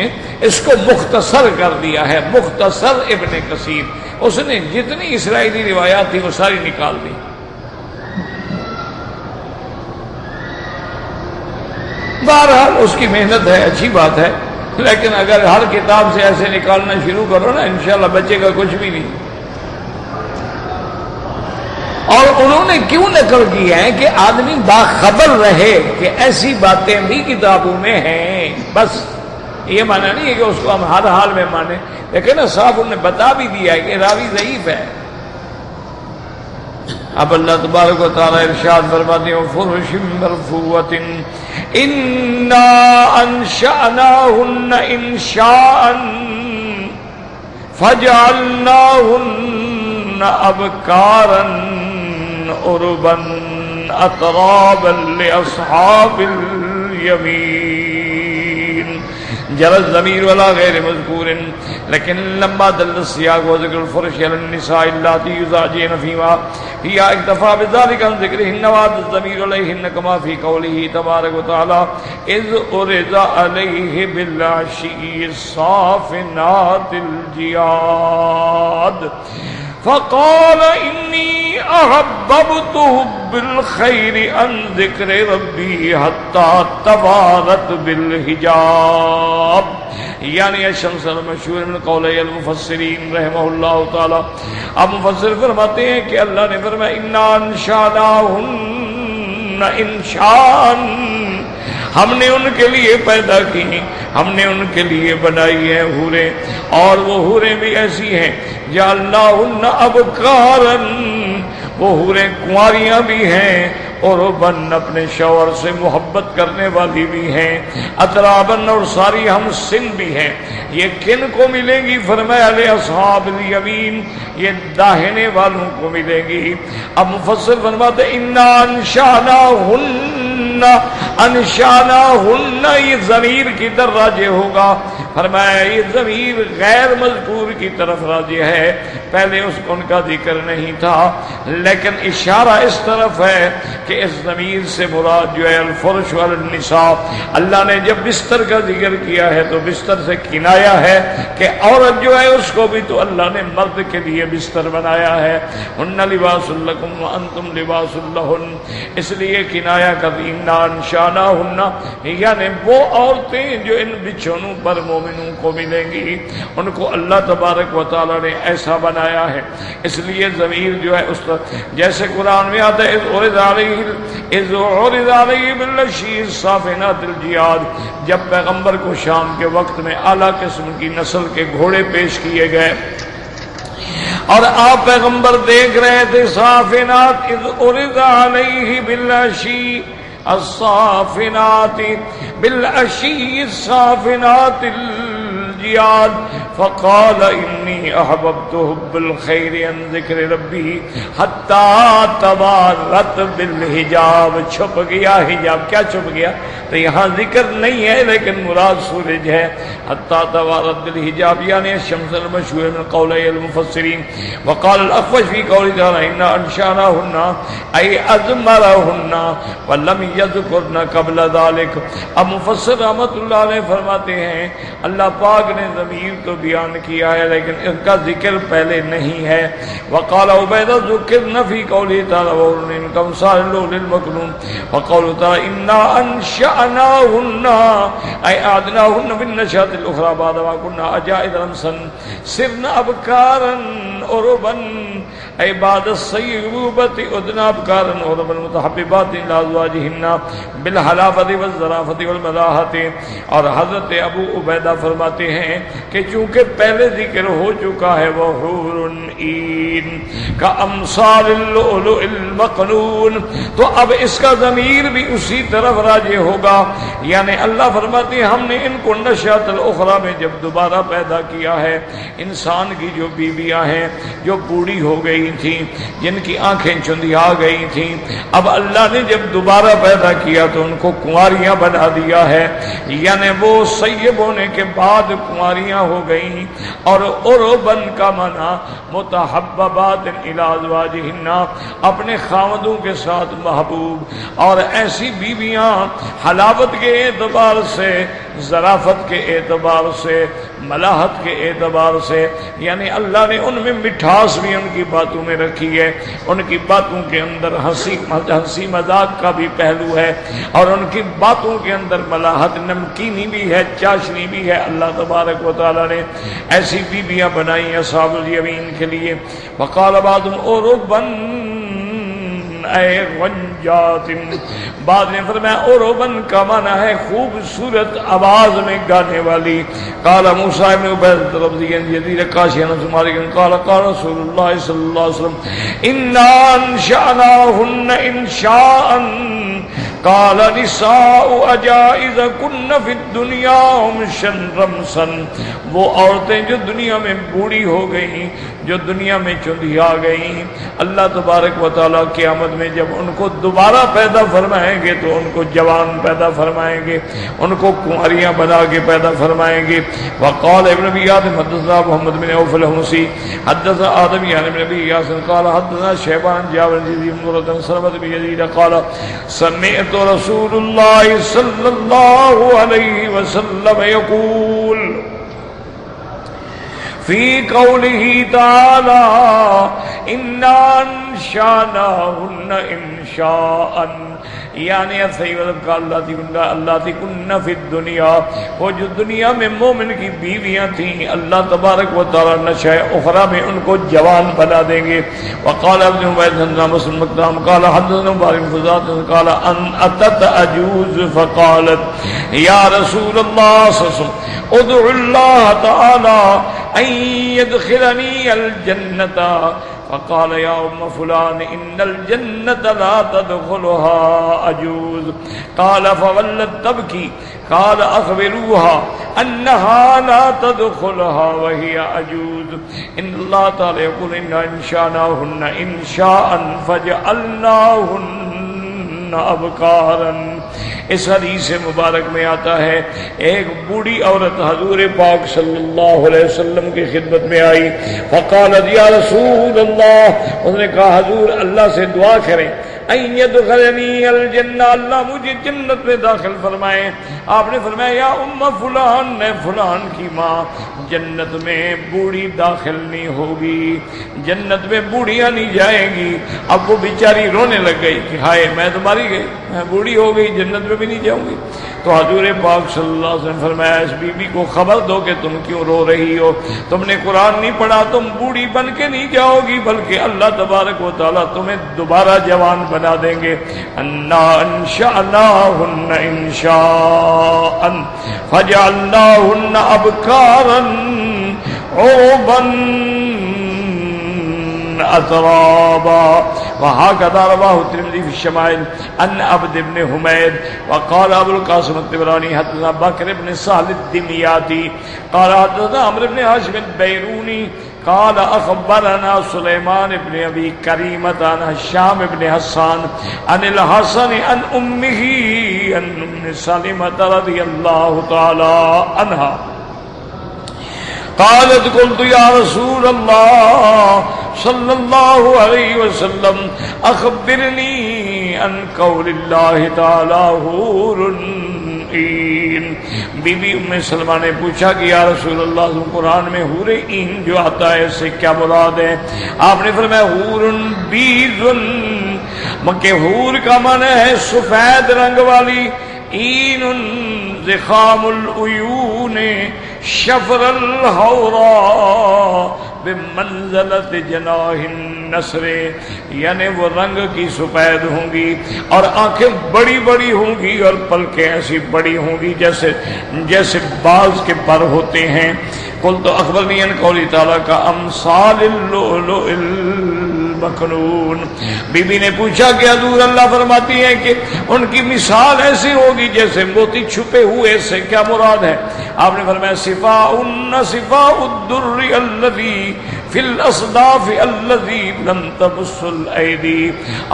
اس کو مختصر کر دیا ہے، مختصر ابن کثیر۔ اس نے جتنی اسرائیلی روایات تھی وہ ساری نکال دی۔ بہرحال اس کی محنت ہے، اچھی بات ہے، لیکن اگر ہر کتاب سے ایسے نکالنا شروع کرو نا انشاءاللہ بچے کا کچھ بھی نہیں۔ اور انہوں نے کیوں نقل کیا ہے کہ آدمی باخبر رہے کہ ایسی باتیں بھی کتابوں میں ہیں، بس یہ مانا نہیں ہے کہ اس کو ہم ہر حال میں مانیں، لیکن صاحب انہوں نے بتا بھی دیا ہے کہ راوی ضعیف ہے۔ اب اللہ تبارک و تعالی ارشاد فرماتے ہیں فرش مرفوعۃ انا انشأناہن انشاء فجعلناہن ابکارا عربا اترابا لاصحاب الیمین۔ جرى الضمير ولا غير مذكور لكن لما دل السياق وذكر الفرش على النساء اللاتي يزعجن فيما هي اكتفى بذلك عن ذكرهن وعد الضمير عليهن كما في قوله تبارك وتعالى إذ أرد عليه بالعشي الصافنات الجياد فقال إني أحببت حب الخير عن ذكر ربي حتى توارت بالحجاب۔ یعنی الشمس المشہور من قولی المفسرین رحمہ اللہ تعالی۔ اب مفسر فرماتے ہیں کہ اللہ نے فرمایا انا انشأناہن انشاء، ہم نے ان کے لیے پیدا کی، ہم نے ان کے لیے بنائی ہیں حوریں، اور وہ حوریں بھی ایسی ہیں جعلناہن ابکارا، وہ حوریں کنواریاں بھی ہیں، اور بن اپنے شوہر سے محبت کرنے والی بھی ہیں، اترابن اور ساری ہم سن بھی ہیں۔ یہ کن کو ملیں گی؟ فرمایا اصحاب الیمین، یہ داہنے والوں کو ملیں گی۔ اب مفسر فرماتے انا انشأناہن، انشأناہن یہ ضمیر کی طرف راجع ہوگا۔ فرمایا یہ ضمیر غیر مذکور کی طرف راجع ہے، پہلے اس کو ان کا ذکر نہیں تھا، لیکن اشارہ اس طرف ہے کہ اس ضمیر سے مراد جو ہے الفرش والنساء۔ اللہ نے جب بستر کا ذکر کیا ہے تو بستر سے کنایا ہے کہ عورت جو ہے اس کو بھی تو اللہ نے مرد کے لیے بستر بنایا ہے۔ ہن لباس لکم وانتم لباس لہن، اس لیے کنایا کر انا انشأناہن، یعنی وہ عورتیں جو ان بچھونوں پر مومنوں کو ملیں گی ان کو اللہ تبارک و تعالی نے ایسا بنایا ہے۔ اس لیے ضمیر جو ہے اس جیسے قرآن میں آتا ہے اذ عرض علیہ بالعشی الصافنات الجیاد، جب پیغمبر کو شام کے وقت میں اعلیٰ قسم کی نسل کے گھوڑے پیش کیے گئے اور آپ پیغمبر دیکھ رہے تھے صافنات، اذ عرض علیہ بالعشی الصافنات بالعشی الصافنات الجیاد فقال انی احببت حب الخیر عن ذکر ربی حتی توارت بالحجاب۔ چھپ گیا حجاب، کیا چھپ گیا؟ تو یہاں ذکر نہیں ہے لیکن مراد سورج ہے۔ حتی توارت بالحجاب یعنی الشمس المشہور من قولی المفسرین۔ وقال الاخفش فی قولی تعالی انا انشأناہن ای اضمرہن ولم یذکرن قبل ذلک۔ اب مفسر رحمت اللہ علیہ فرماتے ہیں اللہ پاک نے ضمیر تو بیان کیا ہے لیکن ان کا ذکر پہلے نہیں ہے۔ وقال عبیدہ ذکرن فی قولی تعالی وَإِنَّ كَمْثَالِ لِلْمَكْنُونَ وقول تعالی انا انشأناہن ای اعدناہن بالنشأۃ الاخری بعد ما كنا عجائز رمسا صرن ابکارا عربا، بعد الصیبوبۃ ادنا ابکارا عربا متحببات الی ازواجہن بالحلافۃ والظرافۃ والملاحۃ. اور حضرت ابو عبیدہ فرماتے ہیں کہ چونکہ پہلے ذکر ہو چکا ہے وہ حور عین کا امثال اللؤلؤ المکنون، تو اب اس کا ضمیر بھی اسی طرف راجع ہوگا. یعنی اللہ فرماتے ہیں ہم نے ان کو نشأۃ الاخری میں جب دوبارہ پیدا کیا ہے. انسان کی جو بیویاں ہیں جو بوڑھی ہو گئی تھیں، جن کی آنکھیں چندیا گئی تھیں، اب اللہ نے جب دوبارہ پیدا کیا تو ان کو کنواریاں بنا دیا ہے. یعنی وہ سیب ہونے کے بعد کنواریاں ہو گئیں. اور عربن کا معنی متحببات الی ازواجہن، اپنے خاوندوں کے ساتھ محبوب. اور ایسی بیویاں حلاوت کے اعتبار سے، ظرافت کے اعتبار سے، ملاحت کے اعتبار سے، یعنی اللہ نے ان میں مٹھاس بھی ان کی باتوں میں رکھی ہے. ان کی باتوں کے اندر ہنسی مذاق کا بھی پہلو ہے، اور ان کی باتوں کے اندر ملاحت، نمکینی بھی ہے، چاشنی بھی ہے. اللہ تبارک و تعالی نے ایسی بیویاں بنائی اصحاب الیمین کے لیے. وقال بعضهم عربا اے غنجات، بعد نے فرمایا عربن کا معنی ہے خوبصورت آواز میں گانے والی. قال موسیٰ بن عبید رضی یزید قاشی انس مالک قال قال رسول اللہ صلی اللہ علیہ وسلم انا انشأناہن انشاء قال نساء اجائز کن فی الدنیا ہمشن رمسن. وہ عورتیں جو دنیا میں بوڑھی ہو گئیں، جو دنیا میں چندیا گئیں، اللہ تبارک و تعالیٰ قیامت میں جب ان کو دوبارہ پیدا فرمائیں گے تو ان کو جوان پیدا فرمائیں گے، ان کو کنواریاں بنا کے پیدا فرمائیں گے. وقال ابن ابی آدم حدثنا محمد بن عوف الحمصی حدثنا آدم یعنی ابن ابی یاسر قال حدثنا شیبان جابر جزی مرد سلمت بن یزید قال سمعت رسول اللہ صلی اللہ علیہ وسلم یقول فی قوله تعالی انا انشأناہن انشاء، یعنی کا اللہ تی کن فی الدنیا، وہ جو دنیا میں مومن کی بیویاں تھیں اللہ تبارک و تعالی نشأ اخری میں ان کو جوان بنا دیں گے. وقال ابن عبید مسلم مقدام قال حدثنا مبارک فزاد قال ان اتت عجوز فقالت یا رسول اللہ صلی اللہ علیہ وسلم ادعو اللہ تعالی ان يدخلني الجنة فقال يا ام فلان ان الجنة لا تدخلها عجوز. قال فولت تبكي قال اخبروها انها لا تدخلها وهي عجوز. ان الله تعالى يقول انا انشأناهن انشاء فجعلناهن ابکارا. اس حدیث مبارک میں آتا ہے ایک بوڑھی عورت حضور پاک صلی اللہ علیہ وسلم کی خدمت میں آئی. فقالت یا رسول اللہ، اس نے کہا حضور اللہ سے دعا کریں ان يدخلني الجنہ، اللہ مجھے جنت میں داخل فرمائے. آپ نے فرمایا یا ام فلان، میں فلان کی ماں، جنت میں بوڑھی داخل نہیں ہوگی، جنت میں بوڑھیاں نہیں جائیں گی. اب وہ بیچاری رونے لگ گئی کہ ہائے میں تو ماری گئی، میں بوڑھی ہو گئی، جنت میں بھی نہیں جاؤں گی. تو حضور پاک صلی اللہ علیہ وسلم فرمایا اس بی بی کو خبر دو کہ تم کیوں رو رہی ہو، تم نے قرآن نہیں پڑھا، تم بوڑھی بن کے نہیں جاؤ گی بلکہ اللہ تبارک و تعالیٰ تمہیں دوبارہ جوان بنا دیں گے. انا انشأناہن انشاء فجعلناہن ابکارا عربا اترابا. وهكذا رواه الترمذي في الشمائل عن عبد بن حميد. وقال ابو القاسم الطبراني حدثنا بكر بن سهل الدمياطي قال حدثنا عمرو بن هاشم البيروني قال اخبرنا سليمان بن ابي كريمة عن هشام بن حسان عن الحسن عن امه عن ام سلمة رضي الله تعالى عنها قالت قلت یا رسول اللہ صلی اللہ علیہ وسلم اخبرنی عن قول اللہ تعالی حور عین. بی بی ام سلمہ نے پوچھا کہ یا رسول اللہ قرآن میں حور عین جو آتا ہے اس سے کیا مراد ہے؟ آپ نے فرمایا حور بیض، مکہ حور کا معنی ہے سفید رنگ والی، عین زخام العیون شفر الحورا بمنزلت جناح النسر، یعنی وہ رنگ کی سفید ہوں گی اور آنکھیں بڑی بڑی ہوں گی اور پلکیں ایسی بڑی ہوں گی جیسے باز کے پر ہوتے ہیں۔ قلت اخبرنی عن قول تعالیٰ کا امثال اللؤلؤ المکنون، بی بی نے پوچھا کہ حضور اللہ فرماتی ہیں کہ ان کی مثال ایسی ہوگی جیسے موتی چھپے ہوئے، سے کیا مراد ہے؟ آپ نے فرمایا صفاء الدر الذی فی الاصداف الذی لم تمس الایدی،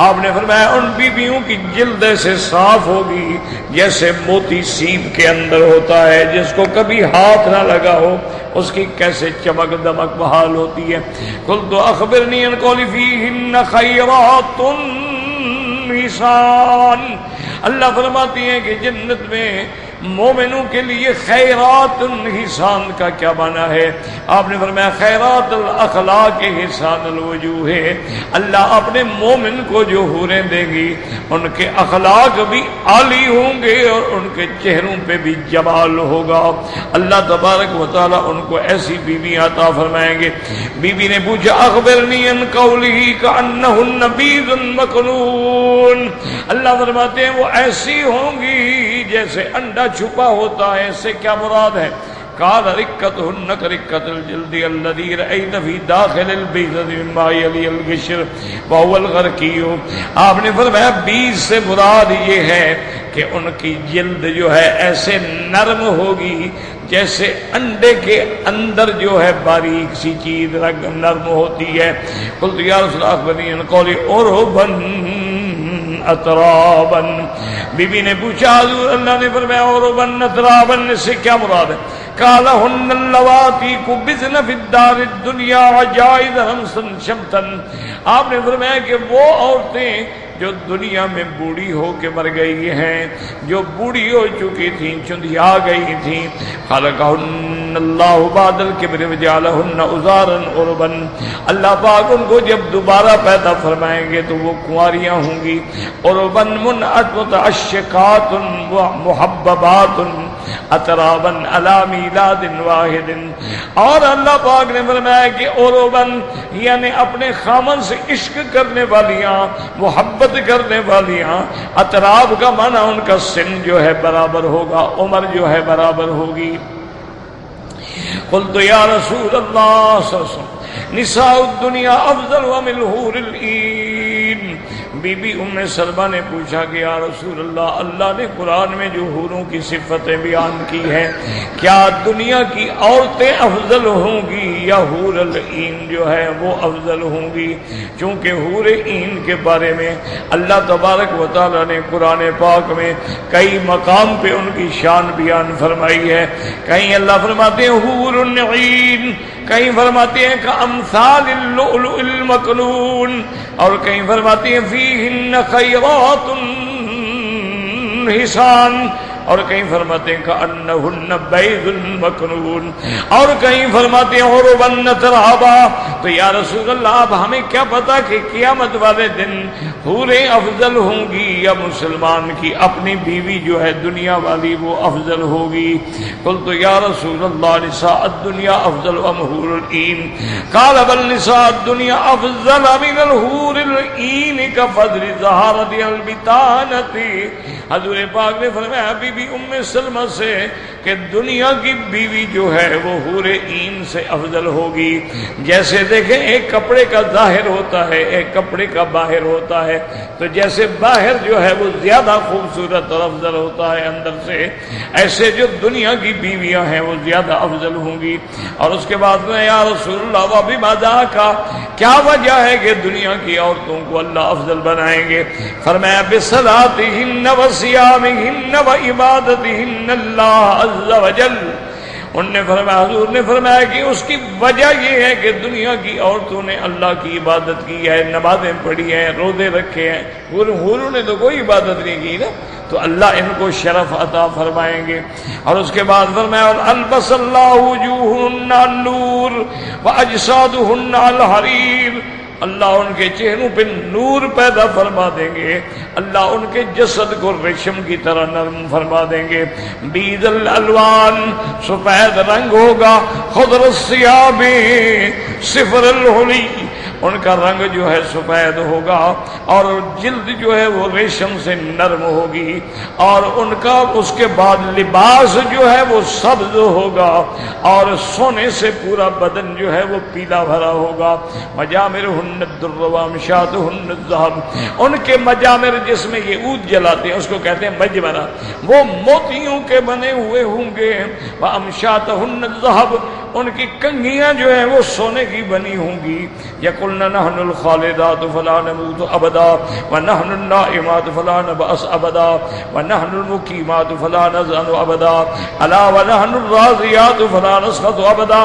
آپ نے فرمایا ان بیویوں کی جلد سے صاف ہوگی جیسے موتی سیب کے اندر ہوتا ہے جس کو کبھی ہاتھ نہ لگا ہو، اس کی کیسے چمک دمک بحال ہوتی ہے۔ قلت اخبرنی عن قول فیہن خیرات حسان، اللہ فرماتی ہیں کہ جنت میں مومنوں کے لیے خیرات حسان کا کیا معنی ہے؟ آپ نے فرمایا خیرات الاخلاق حسان الوجوہ، اللہ اپنے مومن کو جو حوریں دے گی ان کے اخلاق بھی عالی ہوں گے اور ان کے چہروں پہ بھی جمال ہوگا۔ اللہ تبارک و تعالی ان کو ایسی بیوی عطا فرمائیں گے۔ بی بی نے پوچھا اخبرنی عن قولہ کأنہن بیض مکنون، اللہ فرماتے ہیں وہ ایسی ہوں گی جیسے انڈا چھپا ہوتا ہے، اس سے کیا مراد ہے؟ قال رکتهن كركة الجلد الذي رأيت في داخل البيضة مما يلي القشر وهو الغرقي، آپ نے فرمایا بیج سے مراد یہ ہے کہ ان کی جلد جو ہے ایسے نرم ہوگی جیسے انڈے کے اندر جو ہے باریک سی چیز نرم ہوتی ہے۔ قلت یا رسول اللہ اخبرنی عن قول عربا اترابا، بی بی نے پوچھا حضور اللہ نے فرمایا عربا اترابا سے کیا مراد ہے؟ قال هن اللواتی قبضن فی الدار الدنیا عجائز رمسا شمتا، آپ نے فرمایا کہ وہ عورتیں جو دنیا میں بوڑھی ہو کے مر گئی ہیں، جو بوڑھی ہو چکی تھیں، چندھیا گئی تھیں، خلقہن اللہ بعد الکبر وجعلہن عذارا عربا، اللہ پاک ان کو جب دوبارہ پیدا فرمائیں گے تو وہ کنواریاں ہوں گی، عربا متعشقات محببات اترابا علی میلاد واحد، اور اللہ پاک نے فرمایا کہ عربا یعنی اپنے خامن سے عشق کرنے والیاں، محبت کرنے والیاں، اتراب کا معنی ان کا سن جو ہے برابر ہوگا، عمر جو ہے برابر ہوگی۔ قلت یا رسول اللہ صلی اللہ علیہ وسلم نساء الدنیا افضل ام الحور العین، بی بی ام سلمہ نے پوچھا کہ یا رسول اللہ اللہ نے قرآن میں جو حوروں کی صفتیں بیان کی ہیں کیا دنیا کی عورتیں افضل ہوں گی یا حور العین جو ہے وہ افضل ہوں گی؟ چونکہ حور عین کے بارے میں اللہ تبارک و تعالی نے قرآن پاک میں کئی مقام پہ ان کی شان بیان فرمائی ہے، کہیں اللہ فرماتے ہیں حور العین، کہیں فرماتے ہیں کہ امثال اللؤلؤ المکنون، اور کہیں فرماتے ہیں فیہن خیرات حسان، اور کہیں فرماتے ہیں کأنہن بیض مکنون، اور کہیں فرماتے ہیں عربا اترابا۔ تو یا رسول اللہ اب ہمیں کیا پتا کہ قیامت والے دن حوریں افضل ہوں گی یا مسلمان کی اپنی بیوی جو ہے دنیا والی وہ افضل ہوگی؟ قلت یا رسول اللہ نساء الدنیا افضل ام حور العین؟ قال بل نساء الدنیا افضل من الحور العین کفضل زہارت البطانۃ، حضور پاک نے فرمایا بی بی ام سلمہ سے کہ دنیا کی بیوی جو ہے وہ حور عین سے افضل ہوگی، جیسے دیکھیں ایک کپڑے کا ظاہر ہوتا ہے ایک کپڑے کا باہر ہوتا ہے، تو جیسے باہر جو ہے وہ زیادہ خوبصورت اور افضل ہوتا ہے اندر سے، ایسے جو دنیا کی بیویاں ہیں وہ زیادہ افضل ہوں گی۔ اور اس کے بعد میں یا رسول اللہ وبما ذاک، کیا وجہ ہے کہ دنیا کی عورتوں کو اللہ افضل بنائیں گے؟ فرمایا بصلاتہن وصیامہن وعبادتہن اللہ عز وجل، ان نے فرمایا حضور نے فرمایا کہ اس کی وجہ یہ ہے کہ دنیا کی عورتوں نے اللہ کی عبادت کی ہے، نمازیں پڑھی ہیں، روزے رکھے ہیں، حوروں نے تو کوئی عبادت نہیں کی نا، تو اللہ ان کو شرف عطا فرمائیں گے۔ اور اس کے بعد فرمایا البس اللہ وجوہہن النور واجسادہن الحریر، اللہ ان کے چہروں پہ نور پیدا فرما دیں گے، اللہ ان کے جسد کو ریشم کی طرح نرم فرما دیں گے۔ بیض الالوان، سفید رنگ ہوگا، خضر الثیاب صفر الحلی، ان کا رنگ جو ہے سفید ہوگا اور جلد جو ہے وہ ریشم سے نرم ہوگی، اور ان کا اس کے بعد لباس جو ہے وہ سبز ہوگا اور سونے سے پورا بدن جو ہے وہ پیلا بھرا ہوگا۔ مجامرہن الدر وامشاتہن الذھب، ان کے مجامر جس میں یہ عود جلاتے ہیں اس کو کہتے ہیں مجمرہ، وہ موتیوں کے بنے ہوئے ہوں گے۔ وامشاتہن الذھب، ان کی کنگھیاں جو ہیں وہ سونے کی بنی ہوں گی۔ یقولن نحن الخالدات فلا نموت ابدا ونحن النائمات فلا نبعث ابدا ونحن المقیمات فلا نزن ابدا الا ونحن الراضیات فلا نسخط ابدا،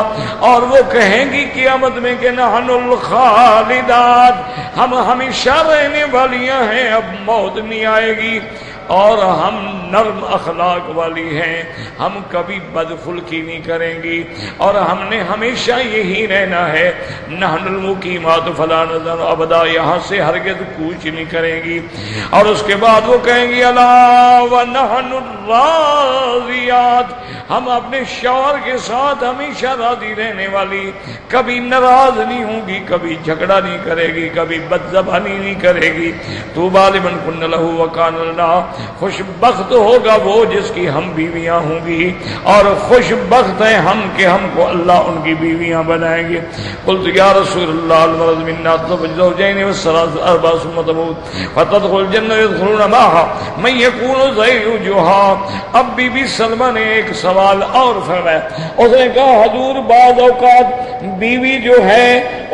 اور وہ کہیں گی قیامت میں کہ نحن الخالدات، ہم ہمیشہ رہنے والیاں ہیں، اب موت نہیں آئے گی، اور ہم نرم اخلاق والی ہیں، ہم کبھی بدخلقی نہیں کریں گی، اور ہم نے ہمیشہ یہی رہنا ہے۔ نحن المقیمات فلا نزن ابدا، یہاں سے ہرگز کوچ نہیں کریں گی۔ اور اس کے بعد وہ کہیں گی الا ونحن الراضیات، ہم اپنے شوہر کے ساتھ ہمیشہ راضی رہنے والی، کبھی ناراض نہیں ہوں گی، کبھی جھگڑا نہیں کرے گی، کبھی بدزبانی نہیں کرے گی۔ طوبی لمن کن لہ وکان لنا، خوش بخت ہوگا وہ جس کی ہم بیویاں ہوں گی، اور خوش بخت ہیں ہم کہ ہم کو اللہ ان کی بیویاں بنائیں گے۔ قلت یا رسول اللہ المرض منا الزوجین والثلاث اربع ثم تموت فتدخل الجنہ يدخلون معها من يكون زوجها۔ اب بی بی سلمہ نے ایک سوال اور فرمایا، اس نے کہا حضور بعض اوقات بیوی جو ہے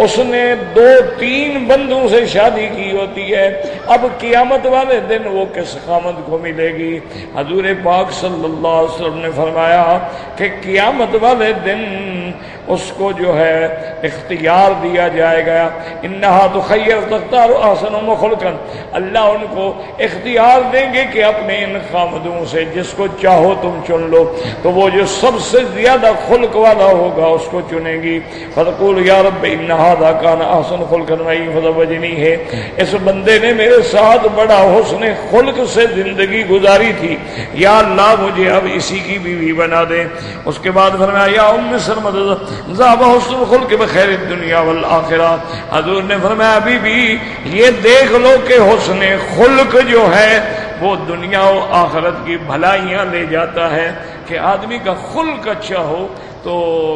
اس نے 2-3 بندوں سے شادی کی ہوتی ہے، اب قیامت والے دن وہ کس خامد کو ملے گی؟ حضور پاک صلی اللہ علیہ وسلم نے فرمایا کہ قیامت والے دن اس کو جو ہے اختیار دیا جائے گا، انہا تخیر تختار احسن خلقا، اللہ ان کو اختیار دیں گے کہ اپنے ان خامدوں سے جس کو چاہو تم چن لو، تو وہ جو سب سے زیادہ خلق والا ہوگا اس کو چنیں گی۔ فتقول یا رب ان ھذا کان احسن خلقا معی فزوجنی، ہے اس بندے نے میرے ساتھ بڑا حسن خلق سے زندگی گزاری تھی، یا اللہ مجھے اب اسی کی بیوی بنا دے۔ اس کے بعد فرمایا یا ام سلمہ ذهب حسن الخلق بخیر الدنیا والآخرہ، حضور نے فرمایا بی بی یہ دیکھ لو کہ حسن خلق جو ہے وہ دنیا و آخرت کی بھلائیاں لے جاتا ہے، کہ آدمی کا خلق اچھا ہو تو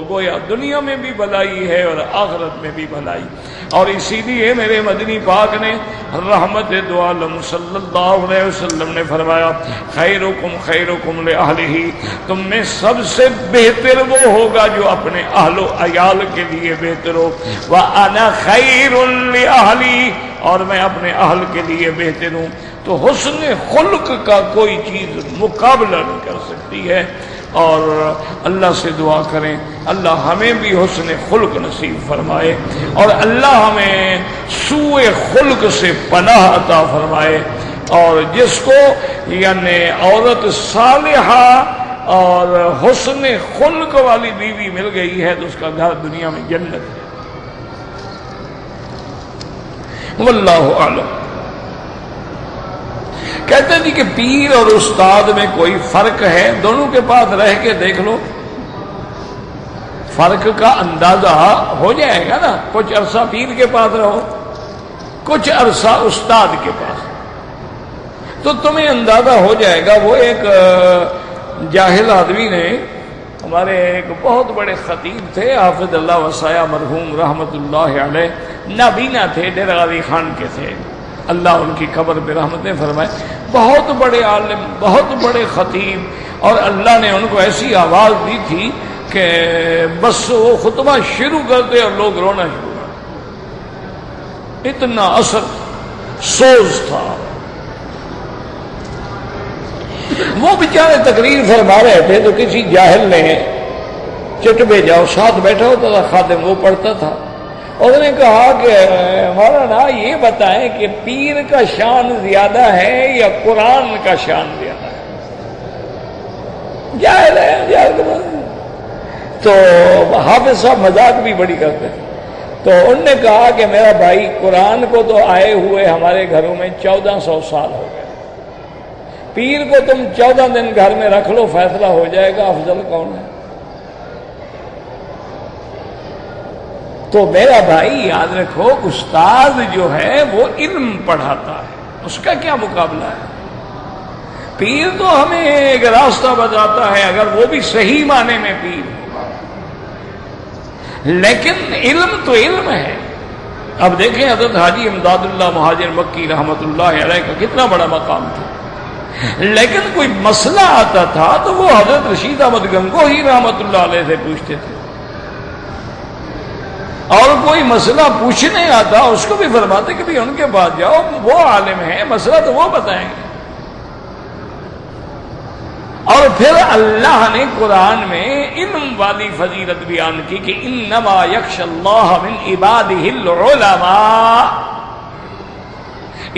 گویا دنیا میں بھی بھلائی ہے اور آخرت میں بھی بھلائی۔ اور اسی لیے میرے مدنی پاک نے رحمت دو عالم صلی اللہ علیہ وسلم نے فرمایا خیرکم خیرکم لأہلہ، تم میں سب سے بہتر وہ ہوگا جو اپنے اہل و عیال کے لیے بہتر ہو، وَأَنَا خَيْرٌ لِأَهْلِي، اور میں اپنے اہل کے لیے بہتر ہوں۔ تو حسن خلق کا کوئی چیز مقابلہ نہیں کر سکتی ہے، اور اللہ سے دعا کریں اللہ ہمیں بھی حسن خلق نصیب فرمائے، اور اللہ ہمیں سوء خلق سے پناہ عطا فرمائے، اور جس کو یعنی عورت صالحہ اور حسن خلق والی بیوی مل گئی ہے تو اس کا گھر دنیا میں جنت ہے۔ واللہ اعلم۔ کہتے ہیں کہ پیر اور استاد میں کوئی فرق ہے؟ دونوں کے پاس رہ کے دیکھ لو، فرق کا اندازہ ہو جائے گا نا۔ کچھ عرصہ پیر کے پاس رہو، کچھ عرصہ استاد کے پاس، تو تمہیں اندازہ ہو جائے گا۔ وہ ایک جاہل آدمی نے، ہمارے ایک بہت بڑے خطیب تھے حافظ اللہ وسایہ مرحوم رحمت اللہ علیہ، نابینا تھے، ڈیرہ غازی خان کے تھے، اللہ ان کی قبر پہ رحمتیں فرمائے، بہت بڑے عالم، بہت بڑے خطیب، اور اللہ نے ان کو ایسی آواز دی تھی کہ بس وہ خطبہ شروع کرتے اور لوگ رونا شروع کرتے، اتنا اثر سوز تھا۔ وہ بیچارے تقریر فرما رہے تھے تو کسی جاہل نے چٹ بھیجا، اور ساتھ بیٹھا ہوتا تھا خادم، وہ پڑھتا تھا، اور انہوں نے کہا کہ مولانا یہ بتائیں کہ پیر کا شان زیادہ ہے یا قرآن کا شان زیادہ ہے؟ جاہل ہے، جاہل۔ تو حافظ صاحب مذاق بھی بڑی کرتے ہیں، تو انہوں نے کہا کہ میرا بھائی قرآن کو تو آئے ہوئے ہمارے گھروں میں 1400 سال ہو گئے، پیر کو تم 14 دن گھر میں رکھ لو، فیصلہ ہو جائے گا افضل کون ہے۔ تو میرا بھائی یاد رکھو، استاد جو ہے وہ علم پڑھاتا ہے، اس کا کیا مقابلہ ہے؟ پیر تو ہمیں ایک راستہ بتاتا ہے، اگر وہ بھی صحیح معنی میں پیر ہو، لیکن علم تو علم ہے۔ اب دیکھیں حضرت حاجی امداد اللہ مہاجر مکی رحمت اللہ علیہ کا کتنا بڑا مقام تھا، لیکن کوئی مسئلہ آتا تھا تو وہ حضرت رشید احمد گنگوہی رحمت اللہ علیہ سے پوچھتے تھے، اور کوئی مسئلہ پوچھنے آتا اس کو بھی فرماتے کہ بھی ان کے پاس جاؤ، وہ عالم ہیں، مسئلہ تو وہ بتائیں گے۔ اور پھر اللہ نے قرآن میں علم والی فضیلت بیان کی کہ انما یخشی اللہ من عبادہ العلماء۔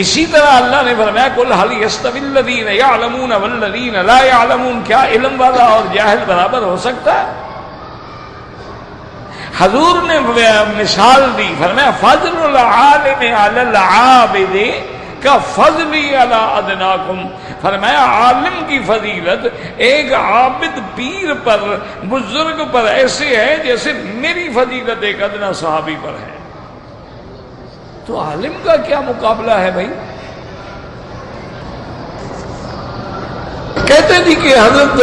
اسی طرح اللہ نے فرمایا قل هل یستوی الذین یعلمون والذین لا یعلمون، کیا علم والا اور جاہل برابر ہو سکتا ہے؟ حضور نے مثال دی، فرمایا فضل العالم علی العابد کا فضلی علی ادناکم، فرمایا عالم کی فضیلت ایک عابد پیر پر، بزرگ پر ایسے ہے جیسے میری فضیلت ایک ادنا صحابی پر ہے۔ تو عالم کا کیا مقابلہ ہے بھائی؟ کہتے تھے کہ حضرت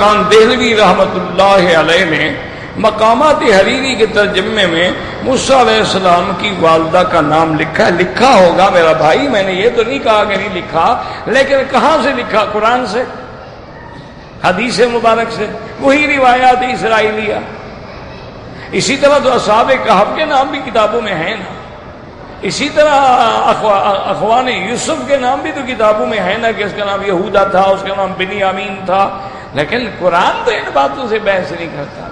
کان دہلوی رحمت اللہ علیہ نے مقامات حریری کے ترجمے میں موسیٰ علیہ السلام کی والدہ کا نام لکھا ہے۔ لکھا ہوگا میرا بھائی، میں نے یہ تو نہیں کہا کہ نہیں لکھا، لیکن کہاں سے لکھا؟ قرآن سے، حدیث مبارک سے، وہی روایات اسرائیلیہ۔ اسی طرح تو اصحاب کہف کے نام بھی کتابوں میں ہیں نا، اسی طرح اخوان یوسف کے نام بھی تو کتابوں میں ہے نا، کہ اس کا نام یہودا تھا، اس کا نام بنیامین تھا، لیکن قرآن تو ان باتوں سے بحث نہیں کرتا۔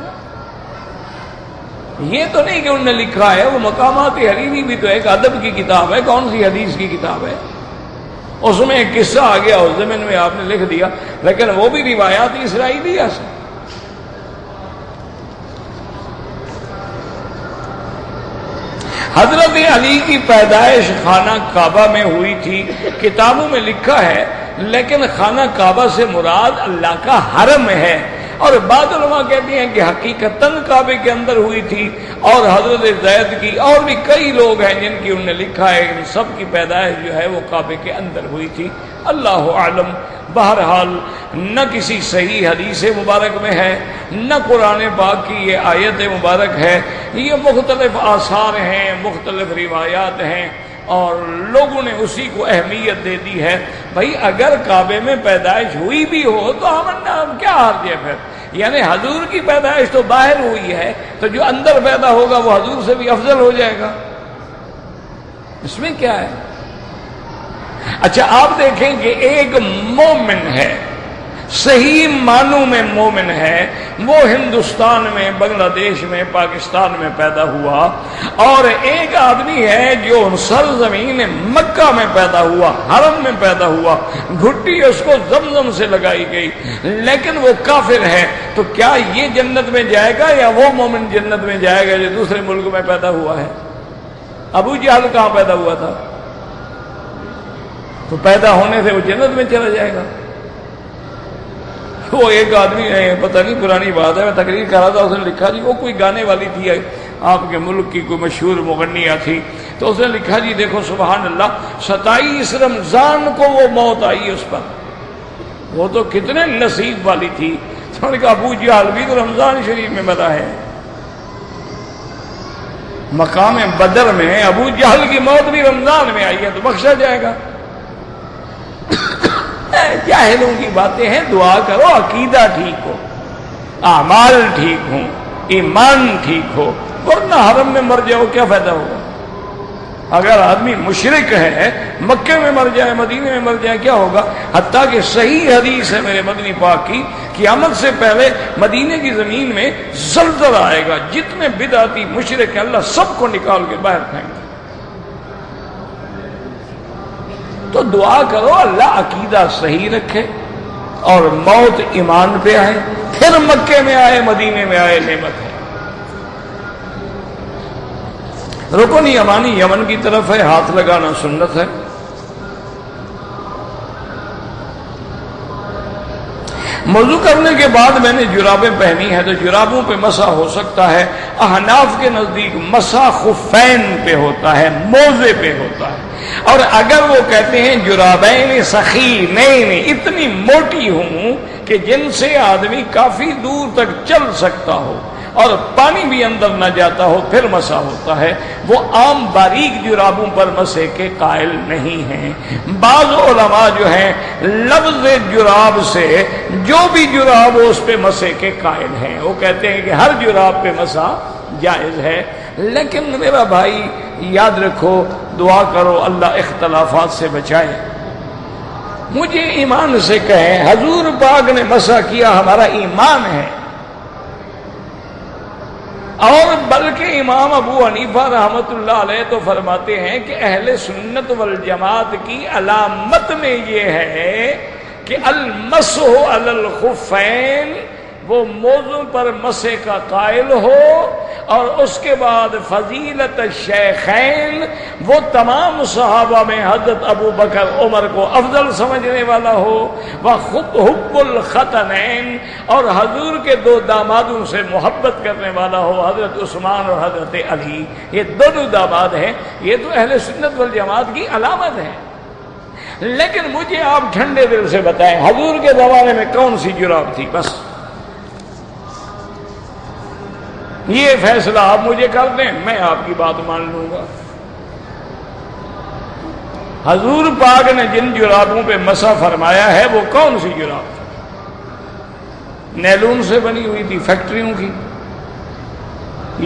یہ تو نہیں کہ انہوں نے لکھا ہے، وہ مقامات حریری بھی تو ایک ادب کی کتاب ہے، کون سی حدیث کی کتاب ہے؟ اس میں ایک قصہ آ گیا، اس زمین میں آپ نے لکھ دیا، لیکن وہ بھی روایات اسرائیلیہ سے۔ حضرت علی کی پیدائش خانہ کعبہ میں ہوئی تھی، کتابوں میں لکھا ہے، لیکن خانہ کعبہ سے مراد اللہ کا حرم ہے، اور بعض علماء کہتے ہیں کہ حقیقتاً کعبے کے اندر ہوئی تھی، اور حضرت زید کی اور بھی کئی لوگ ہیں جن کی انہوں نے لکھا ہے ان سب کی پیدائش جو ہے وہ کعبے کے اندر ہوئی تھی، اللہ اعلم۔ بہرحال نہ کسی صحیح حدیث مبارک میں ہے، نہ قرآن پاک کی یہ آیت مبارک ہے، یہ مختلف آثار ہیں، مختلف روایات ہیں، اور لوگوں نے اسی کو اہمیت دے دی ہے۔ بھائی اگر کعبے میں پیدائش ہوئی بھی ہو تو ہم کیا حرج ہے پھر؟ یعنی حضور کی پیدائش تو باہر ہوئی ہے، تو جو اندر پیدا ہوگا وہ حضور سے بھی افضل ہو جائے گا، اس میں کیا ہے؟ اچھا آپ دیکھیں کہ ایک مومن ہے، صحیح معنوں میں مومن ہے، وہ ہندوستان میں، بنگلہ دیش میں، پاکستان میں پیدا ہوا، اور ایک آدمی ہے جو سرزمین مکہ میں پیدا ہوا، حرم میں پیدا ہوا، گھٹی اس کو زمزم سے لگائی گئی، لیکن وہ کافر ہے، تو کیا یہ جنت میں جائے گا یا وہ مومن جنت میں جائے گا جو دوسرے ملک میں پیدا ہوا ہے؟ ابو جہل کہاں پیدا ہوا تھا؟ تو پیدا ہونے سے وہ جنت میں چلا جائے گا؟ وہ ایک آدمی ہے، پتہ نہیں پرانی بات ہے، میں تقریر کر رہا تھا، اس نے لکھا جی وہ کوئی گانے والی تھی آپ کے ملک کی، کوئی مشہور مغنیہ تھی، تو اس نے لکھا جی دیکھو سبحان اللہ 27 رمضان کو وہ موت آئی اس پر، وہ تو کتنے نصیب والی تھی۔ تو نے کہا ابو جہل بھی تو رمضان شریف میں مرا ہے، مقام بدر میں ابو جہل کی موت بھی رمضان میں آئی ہے، تو بخشا جائے گا؟ جاہلوں کی باتیں ہیں۔ دعا کرو عقیدہ ٹھیک ہو، اعمال ٹھیک ہوں، ایمان ٹھیک ہو، ورنہ حرم میں مر جاؤ کیا فائدہ ہوگا؟ اگر آدمی مشرک ہے، مکے میں مر جائے، مدینے میں مر جائے، کیا ہوگا؟ حتیٰ کہ صحیح حدیث ہے میرے مدنی پاک کی، قیامت سے پہلے مدینے کی زمین میں زلزلہ آئے گا، جتنے بدعتی مشرک ہیں اللہ سب کو نکال کے باہر پھینک دے۔ تو دعا کرو اللہ عقیدہ صحیح رکھے اور موت ایمان پہ آئے، پھر مکے میں آئے، مدینے میں آئے، نعمت ہے۔ رکن یمانی یمن کی طرف ہے، ہاتھ لگانا سنت ہے۔ وضو کرنے کے بعد میں نے جرابیں پہنی ہیں تو جرابوں پہ مسح ہو سکتا ہے. احناف کے نزدیک مسح خفین پہ ہوتا ہے، موزے پہ ہوتا ہے. اور اگر وہ کہتے ہیں جرابین سخینین، اتنی موٹی ہوں کہ جن سے آدمی کافی دور تک چل سکتا ہو اور پانی بھی اندر نہ جاتا ہو، پھر مسح ہوتا ہے. وہ عام باریک جرابوں پر مسح کے قائل نہیں ہیں. بعض علماء جو ہیں لفظ جراب سے جو بھی جراب ہو اس پہ مسح کے قائل ہیں. وہ کہتے ہیں کہ ہر جراب پہ مسح جائز ہے. لیکن میرا بھائی یاد رکھو، دعا کرو اللہ اختلافات سے بچائے. مجھے ایمان سے کہیں حضور پاک نے مسح کیا، ہمارا ایمان ہے. اور بلکہ امام ابو حنیفہ رحمۃ اللہ علیہ تو فرماتے ہیں کہ اہل سنت والجماعت کی علامت میں یہ ہے کہ المسح علی الخفین، وہ موضوع پر مسح کا قائل ہو. اور اس کے بعد فضیلت الشیخین، وہ تمام صحابہ میں حضرت ابو بکر عمر کو افضل سمجھنے والا ہو. وحب الختنین، اور حضور کے دو دامادوں سے محبت کرنے والا ہو، حضرت عثمان اور حضرت علی. یہ دونوں داماد ہیں. یہ تو اہل سنت والجماعت کی علامت ہے. لیکن مجھے آپ ٹھنڈے دل سے بتائیں حضور کے زمانے میں کون سی جراب تھی؟ بس یہ فیصلہ آپ مجھے کر دیں، میں آپ کی بات مان لوں گا. حضور پاک نے جن جرابوں پہ مسح فرمایا ہے وہ کون سی جراب تھی؟ نیلون سے بنی ہوئی تھی، فیکٹریوں کی.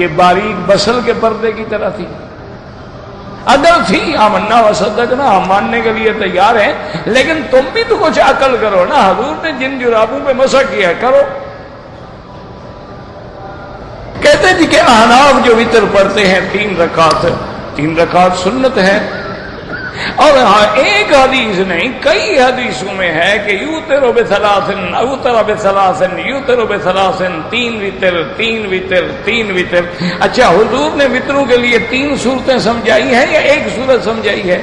یہ باریک بسل کے پردے کی طرح تھی. اگر تھی آمنا وصدقنا، ہم ماننے کے لیے تیار ہیں، لیکن تم بھی تو کچھ عقل کرو نا. حضور نے جن جرابوں پہ مسح کیا کرو. کہتے جی کہ احناف جو وتر پڑھتے ہیں 3 رکعت سنت ہے. اور ہاں ایک حدیث نہیں، کئی حدیثوں میں ہے کہ یوتر بثلاثن اوتر بثلاثن یوتر بثلاثن، 3 وتر 3 وتر 3 وتر. اچھا حضور نے وتروں کے لیے 3 صورتیں سمجھائی ہیں یا ایک صورت سمجھائی ہے؟